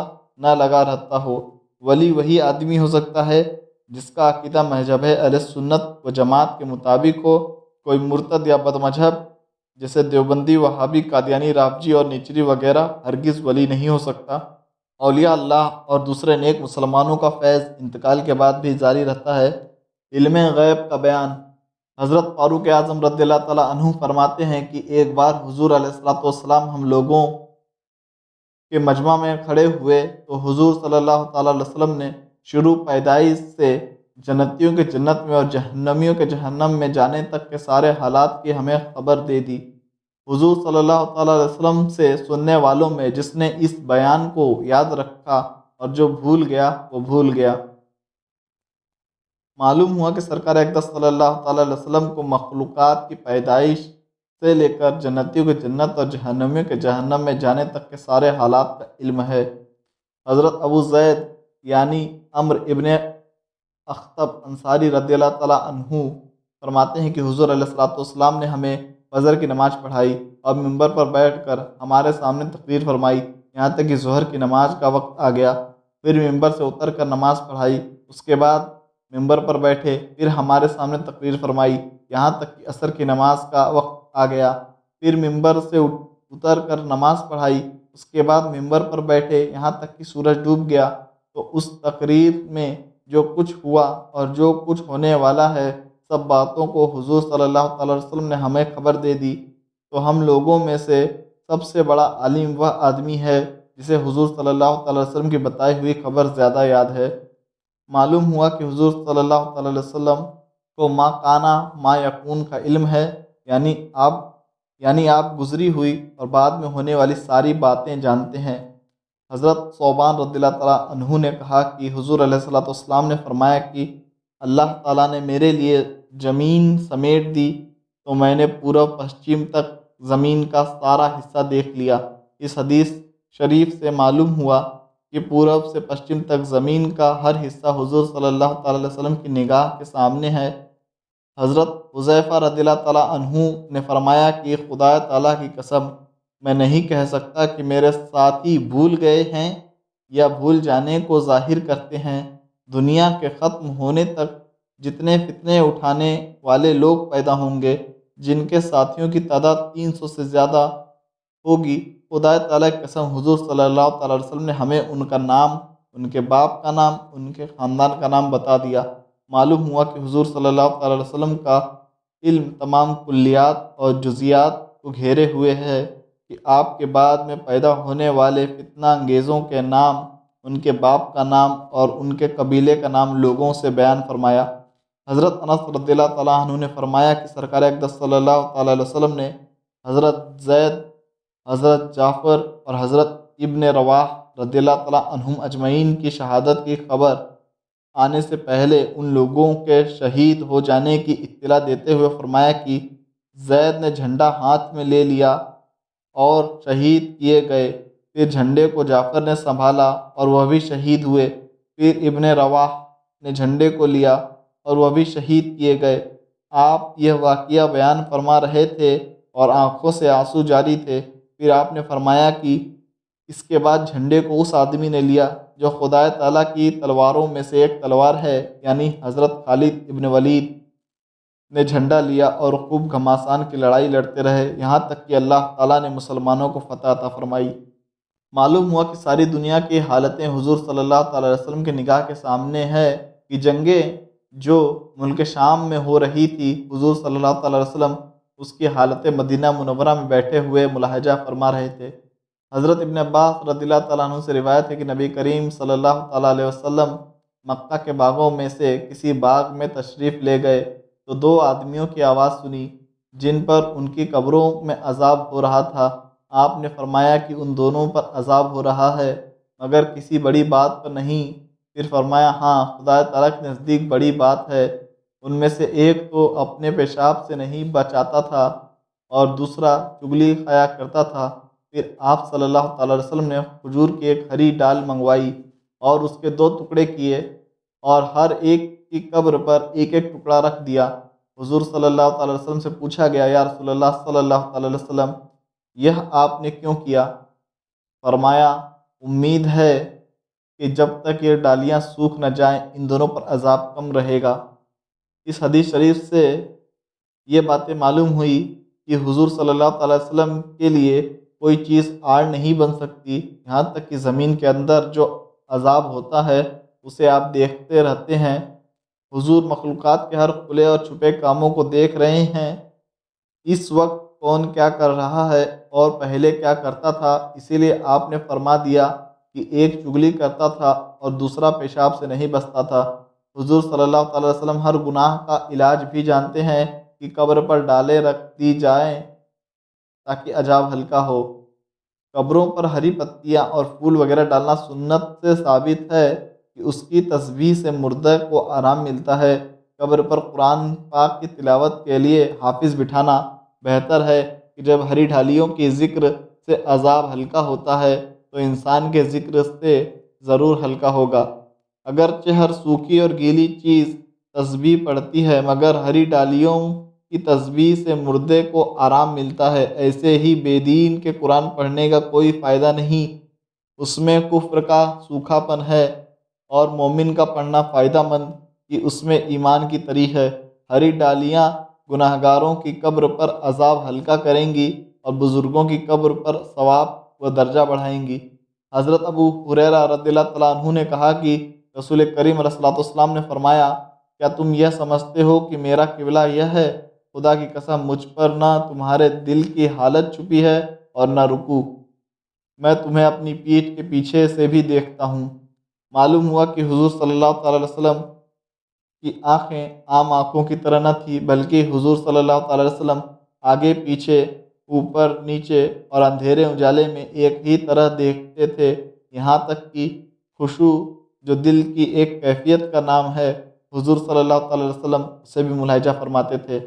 نہ لگا رہتا ہو۔ ولی وہی آدمی ہو سکتا ہے جس کا عقیدہ مذہب اہل سنت و جماعت کے مطابق ہو۔ کوئی مرتد یا بد مذہب جیسے دیوبندی، وہابی، قادیانی، رافضی اور نیچری وغیرہ ہرگز ولی نہیں ہو سکتا۔ اولیاء اللہ اور دوسرے نیک مسلمانوں کا فیض انتقال کے بعد بھی جاری رہتا ہے۔ علم غیب کا بیان۔ حضرت فاروق اعظم رضی اللہ تعالیٰ عنہ فرماتے ہیں کہ ایک بار حضور علیہ الصلوۃ والسلام ہم لوگوں کے مجمع میں کھڑے ہوئے تو حضور صلی اللہ تعالیٰ علیہ وسلم نے شروع پیدائش سے جنتیوں کے جنت میں اور جہنمیوں کے جہنم میں جانے تک کے سارے حالات کی ہمیں خبر دے دی۔ حضور صلی اللہ تعالیٰ علیہ وسلم سے سننے والوں میں جس نے اس بیان کو یاد رکھا اور جو بھول گیا وہ بھول گیا۔ معلوم ہوا کہ سرکار اقدس صلی اللہ تعالیٰ علیہ وسلم کو مخلوقات کی پیدائش سے لے کر جنتیوں کے جنت اور جہنمیوں کے جہنم میں جانے تک کے سارے حالات کا علم ہے۔ حضرت ابو زید یعنی عمرو ابن اخطب انصاری رضی اللہ تعالیٰ عنہ فرماتے ہیں کہ حضور علیہ الصلوۃ والسلام نے ہمیں فجر کی نماز پڑھائی اور ممبر پر بیٹھ کر ہمارے سامنے تقریر فرمائی یہاں تک کہ ظہر کی نماز کا وقت آ گیا، پھر ممبر سے اتر کر نماز پڑھائی، اس کے بعد ممبر پر بیٹھے، پھر ہمارے سامنے تقریر فرمائی یہاں تک کہ عصر کی نماز کا وقت آ گیا، پھر ممبر سے اتر کر نماز پڑھائی، اس کے بعد ممبر پر بیٹھے یہاں تک کہ سورج ڈوب گیا۔ تو اس تقریر میں جو کچھ ہوا اور جو کچھ ہونے والا ہے سب باتوں کو حضور صلی اللہ تعالی وسلم نے ہمیں خبر دے دی۔ تو ہم لوگوں میں سے سب سے بڑا عالم وہ آدمی ہے جسے حضور صلی اللہ تعالی وسلم کی بتائی ہوئی خبر زیادہ یاد ہے۔ معلوم ہوا کہ حضور صلی اللہ تعالی وسلم کو ما کانا ما یکون کا علم ہے، یعنی آپ گزری ہوئی اور بعد میں ہونے والی ساری باتیں جانتے ہیں۔ حضرت ثوبان رضی اللہ تعالیٰ عنہ نے کہا کہ حضور علیہ الصلوۃ والسلام نے فرمایا کہ اللہ تعالیٰ نے میرے لیے زمین سمیٹ دی تو میں نے پورب پشچم تک زمین کا سارا حصہ دیکھ لیا۔ اس حدیث شریف سے معلوم ہوا کہ پورب سے پشچم تک زمین کا ہر حصہ حضور صلی اللہ تعالی علیہ وسلم کی نگاہ کے سامنے ہے۔ حضرت حذیفہ رضی اللہ تعالیٰ عنہ نے فرمایا کہ خدا تعالیٰ کی قسم میں نہیں کہہ سکتا کہ میرے ساتھی بھول گئے ہیں یا بھول جانے کو ظاہر کرتے ہیں۔ دنیا کے ختم ہونے تک جتنے فتنے اٹھانے والے لوگ پیدا ہوں گے جن کے ساتھیوں کی تعداد 300 سے زیادہ ہوگی، خدا تعالیٰ کی قسم حضور صلی اللہ تعالی علیہ وسلم نے ہمیں ان کا نام، ان کے باپ کا نام، ان کے خاندان کا نام بتا دیا۔ معلوم ہوا کہ حضور صلی اللہ تعالی علیہ وسلم کا علم تمام کلیات اور جزیات کو گھیرے ہوئے ہے کہ آپ کے بعد میں پیدا ہونے والے فتنہ انگیزوں کے نام، ان کے باپ کا نام اور ان کے قبیلے کا نام لوگوں سے بیان فرمایا۔ حضرت انس رضی اللہ تعالیٰ عنہ نے فرمایا کہ سرکار اقدس صلی اللہ تعالی علیہ وسلم نے حضرت زید، حضرت جعفر اور حضرت ابن رواح رضی اللہ تعالیٰ عنہم اجمعین کی شہادت کی خبر آنے سے پہلے ان لوگوں کے شہید ہو جانے کی اطلاع دیتے ہوئے فرمایا کہ زید نے جھنڈا ہاتھ میں لے لیا اور شہید کیے گئے، پھر جھنڈے کو جعفر نے سنبھالا اور وہ بھی شہید ہوئے، پھر ابن رواح نے جھنڈے کو لیا اور وہ بھی شہید کیے گئے۔ آپ یہ واقعہ بیان فرما رہے تھے اور آنکھوں سے آنسو جاری تھے، پھر آپ نے فرمایا کہ اس کے بعد جھنڈے کو اس آدمی نے لیا جو خدا تعالیٰ کی تلواروں میں سے ایک تلوار ہے، یعنی حضرت خالد ابن ولید۔ نے جھنڈا لیا اور خوب گھماسان کی لڑائی لڑتے رہے، یہاں تک کہ اللہ تعالیٰ نے مسلمانوں کو فتح عطا فرمائی۔ معلوم ہوا کہ ساری دنیا کی حالتیں حضور صلی اللہ تعالیٰ علیہ وسلم کے نگاہ کے سامنے ہے کہ جنگیں جو ملک شام میں ہو رہی تھی، حضور صلی اللہ تعالیٰ علیہ وسلم اس کی حالت مدینہ منورہ میں بیٹھے ہوئے ملاحظہ فرما رہے تھے۔ حضرت ابن عباس رضی اللہ تعالیٰ عنہ سے روایت ہے کہ نبی کریم صلی اللہ تعالیٰ علیہ وسلم مکہ کے باغوں میں سے کسی باغ میں تشریف لے گئے تو دو آدمیوں کی آواز سنی جن پر ان کی قبروں میں عذاب ہو رہا تھا۔ آپ نے فرمایا کہ ان دونوں پر عذاب ہو رہا ہے مگر کسی بڑی بات پر نہیں۔ پھر فرمایا ہاں، خدا تعالیٰ کے نزدیک بڑی بات ہے۔ ان میں سے ایک تو اپنے پیشاب سے نہیں بچاتا تھا اور دوسرا چغلی خایا کرتا تھا۔ پھر آپ صلی اللہ تعالیٰ علیہ وسلم نے کھجور کی ایک ہری ڈال منگوائی اور اس کے 2 ٹکڑے کیے اور ہر ایک کی قبر پر ایک ایک ٹکڑا رکھ دیا۔ حضور صلی اللہ تعالیٰ علیہ وسلم سے پوچھا گیا، یا رسول اللہ صلی اللہ تعالیٰ علیہ وسلم، یہ آپ نے کیوں کیا؟ فرمایا، امید ہے کہ جب تک یہ ڈالیاں سوکھ نہ جائیں ان دونوں پر عذاب کم رہے گا۔ اس حدیث شریف سے یہ باتیں معلوم ہوئی کہ حضور صلی اللہ تعالیٰ علیہ وسلم کے لیے کوئی چیز آڑ نہیں بن سکتی، یہاں تک کہ زمین کے اندر جو عذاب ہوتا ہے اسے آپ دیکھتے رہتے ہیں۔ حضور مخلوقات کے ہر کھلے اور چھپے کاموں کو دیکھ رہے ہیں۔ اس وقت کون کیا کر رہا ہے اور پہلے کیا کرتا تھا، اسی لیے آپ نے فرما دیا کہ ایک چغلی کرتا تھا اور دوسرا پیشاب سے نہیں بچتا تھا۔ حضور صلی اللہ تعالیٰ علیہ وسلم ہر گناہ کا علاج بھی جانتے ہیں کہ قبر پر ڈالیں رکھ دی جائیں تاکہ عذاب ہلکا ہو۔ قبروں پر ہری پتیاں اور پھول وغیرہ ڈالنا سنت سے ثابت ہے کہ اس کی تسبیح سے مردہ کو آرام ملتا ہے۔ قبر پر قرآن پاک کی تلاوت کے لیے حافظ بٹھانا بہتر ہے کہ جب ہری ڈھالیوں کی ذکر سے عذاب ہلکا ہوتا ہے تو انسان کے ذکر سے ضرور ہلکا ہوگا۔ اگرچہ ہر سوکھی اور گیلی چیز تسبیح پڑھتی ہے مگر ہری ڈالیوں کی تسبیح سے مردے کو آرام ملتا ہے۔ ایسے ہی بے دین کے قرآن پڑھنے کا کوئی فائدہ نہیں، اس میں کفر کا سوکھا پن ہے، اور مومن کا پڑھنا فائدہ مند کہ اس میں ایمان کی طری ہے۔ ہری ڈالیاں گناہگاروں کی قبر پر عذاب ہلکا کریں گی اور بزرگوں کی قبر پر ثواب و درجہ بڑھائیں گی۔ حضرت ابو ہریرہ رضی اللہ تعالیٰ عنہ نے کہا کہ رسول کریم علیہ الصلوۃ والسلام نے فرمایا، کیا تم یہ سمجھتے ہو کہ میرا قبلہ یہ ہے؟ خدا کی قسم مجھ پر نہ تمہارے دل کی حالت چھپی ہے اور نہ رکوع، میں تمہیں اپنی پیٹھ کے پیچھے سے بھی دیکھتا ہوں۔ معلوم ہوا کہ حضور صلی اللہ تعالیٰ علیہ وسلم کی آنکھیں عام آنکھوں کی طرح نہ تھی، بلکہ حضور صلی اللہ تعالیٰ علیہ وسلم آگے پیچھے، اوپر نیچے اور اندھیرے اجالے میں ایک ہی طرح دیکھتے تھے، یہاں تک کہ خشوع جو دل کی ایک کیفیت کا نام ہے، حضور صلی اللہ تعالیٰ علیہ وسلم اسے بھی ملاحظہ فرماتے تھے۔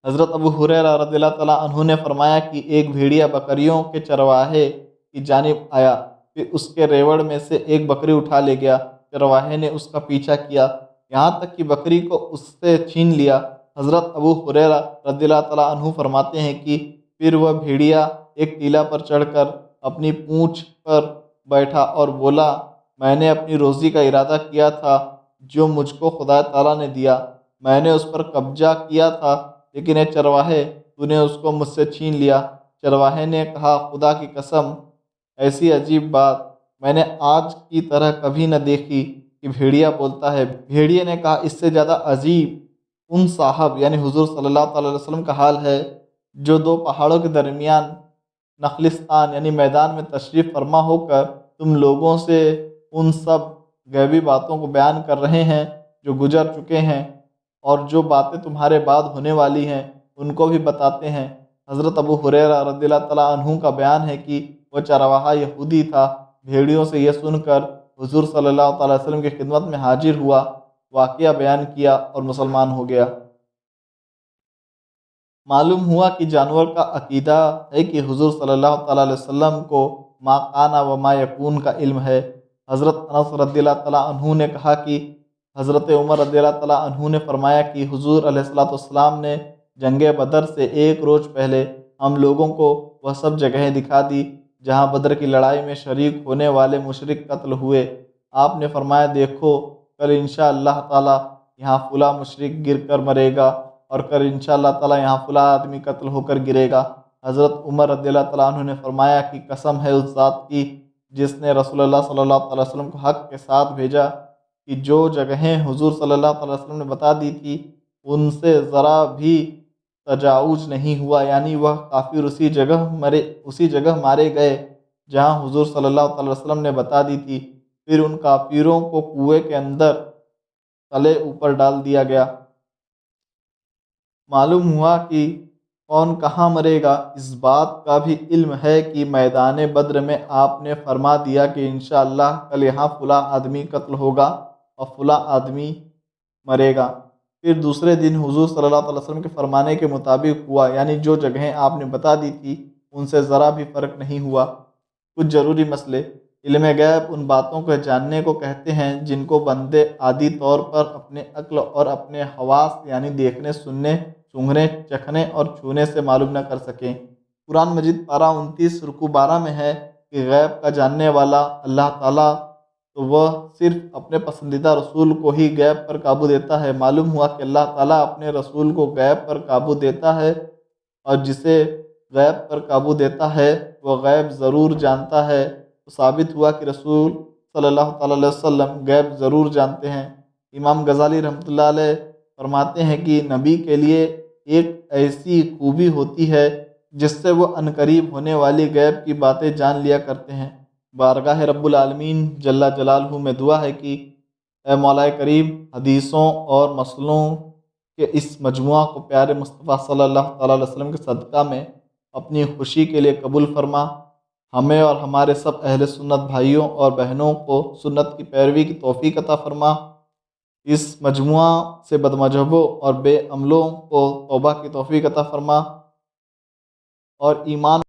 حضرت ابو ہریرہ رضی اللہ تعالیٰ عنہ نے فرمایا کہ ایک بھیڑیا بکریوں کے چرواہے کی جانب آیا، پھر اس کے ریوڑ میں سے ایک بکری اٹھا لے گیا۔ چرواہے نے اس کا پیچھا کیا یہاں تک کہ بکری کو اس سے چھین لیا۔ حضرت ابو ہریرہ رضی اللہ تعالیٰ عنہ فرماتے ہیں کہ پھر وہ بھیڑیا ایک ٹیلا پر چڑھ کر اپنی پونچھ پر بیٹھا اور بولا، میں نے اپنی روزی کا ارادہ کیا تھا جو مجھ کو خدا تعالیٰ نے دیا، میں نے اس پر قبضہ کیا تھا، لیکن اے چرواہے تو نے اس کو مجھ سے چھین لیا۔ چرواہے نے کہا، خدا کی قسم ایسی عجیب بات میں نے آج کی طرح کبھی نہ دیکھی کہ بھیڑیا بولتا ہے۔ بھیڑیے نے کہا، اس سے زیادہ عجیب ان صاحب یعنی حضور صلی اللہ تعالیٰ علیہ وسلم کا حال ہے جو 2 پہاڑوں کے درمیان نخلستان یعنی میدان میں تشریف فرما ہو کر تم لوگوں سے ان سب غیبی باتوں کو بیان کر رہے ہیں جو گزر چکے ہیں، اور جو باتیں تمہارے بعد ہونے والی ہیں ان کو بھی بتاتے ہیں۔ حضرت ابو ہریرہ رضی اللہ تعالیٰ عنہ کا بیان ہے کہ وہ چرواہا یہودی تھا، بھیڑیوں سے یہ سن کر حضور صلی اللہ تعالیٰ علیہ وسلم کی خدمت میں حاضر ہوا، واقعہ بیان کیا اور مسلمان ہو گیا۔ معلوم ہوا کہ جانور کا عقیدہ ہے کہ حضور صلی اللہ تعالیٰ علیہ وسلم کو ما کان و ما یکون کا علم ہے۔ حضرت انس رضی اللہ تعالیٰ عنہ نے کہا کہ حضرت عمر رضی اللہ تعالیٰ عنہ نے فرمایا کہ حضور علیہ الصلوۃ والسلام نے جنگ بدر سے 1 روز پہلے ہم لوگوں کو وہ سب جگہیں دکھا دی جہاں بدر کی لڑائی میں شریک ہونے والے مشرک قتل ہوئے۔ آپ نے فرمایا، دیکھو کل انشاء اللہ تعالیٰ یہاں فلاں مشرک گر کر مرے گا، اور کل انشاءاللہ تعالیٰ یہاں فلاں آدمی قتل ہو کر گرے گا۔ حضرت عمر رضی اللہ تعالیٰ عنہ نے فرمایا کہ قسم ہے اس ذات کی جس نے رسول اللہ صلی اللہ علیہ وسلم کو حق کے ساتھ بھیجا، کہ جو جگہیں حضور صلی اللہ علیہ وسلم نے بتا دی تھی ان سے ذرا بھی تجاوز نہیں ہوا، یعنی وہ کافر اسی جگہ مارے گئے جہاں حضور صلی اللہ علیہ وسلم نے بتا دی تھی۔ پھر ان کافروں کو کنویں کے اندر تلے اوپر ڈال دیا گیا۔ معلوم ہوا کہ کون کہاں مرے گا۔ اس بات کا بھی علم ہے کہ میدان بدر میں آپ نے فرما دیا کہ انشاءاللہ کل یہاں فلاں آدمی قتل ہوگا اور فلاں آدمی مرے گا۔ پھر دوسرے دن حضور صلی اللہ علیہ وسلم کے فرمانے کے مطابق ہوا، یعنی جو جگہیں آپ نے بتا دی تھی ان سے ذرا بھی فرق نہیں ہوا۔ کچھ ضروری مسئلے۔ علم غیب ان باتوں کو جاننے کو کہتے ہیں جن کو بندے عادی طور پر اپنے عقل اور اپنے حواس یعنی دیکھنے، سننے، سونگھنے، چکھنے اور چھونے سے معلوم نہ کر سکیں۔ قرآن مجید پارہ 29 رکوع 12 میں ہے کہ غیب کا جاننے والا اللہ تعالیٰ تو وہ صرف اپنے پسندیدہ رسول کو ہی غیب پر قابو دیتا ہے۔ معلوم ہوا کہ اللہ تعالیٰ اپنے رسول کو غیب پر قابو دیتا ہے، اور جسے غیب پر قابو دیتا ہے وہ غیب ضرور جانتا ہے۔ تو ثابت ہوا کہ رسول صلی اللہ تعالیٰ علیہ وسلم غیب ضرور جانتے ہیں۔ امام غزالی رحمۃ اللہ علیہ فرماتے ہیں کہ نبی کے لیے ایک ایسی خوبی ہوتی ہے جس سے وہ عنقریب ہونے والی غیب کی باتیں جان لیا کرتے ہیں۔ بارگاہ رب العالمین جل جلالہ میں دعا ہے کہ اے مولا کریم، حدیثوں اور مسئلوں کے اس مجموعہ کو پیارے مصطفیٰ صلی اللہ تعالیٰ علیہ وسلم کے صدقہ میں اپنی خوشی کے لیے قبول فرما۔ ہمیں اور ہمارے سب اہل سنت بھائیوں اور بہنوں کو سنت کی پیروی کی توفیق عطا فرما۔ اس مجموعہ سے بدمذہبوں اور بے عملوں کو توبہ کی توفیق عطا فرما، اور ایمان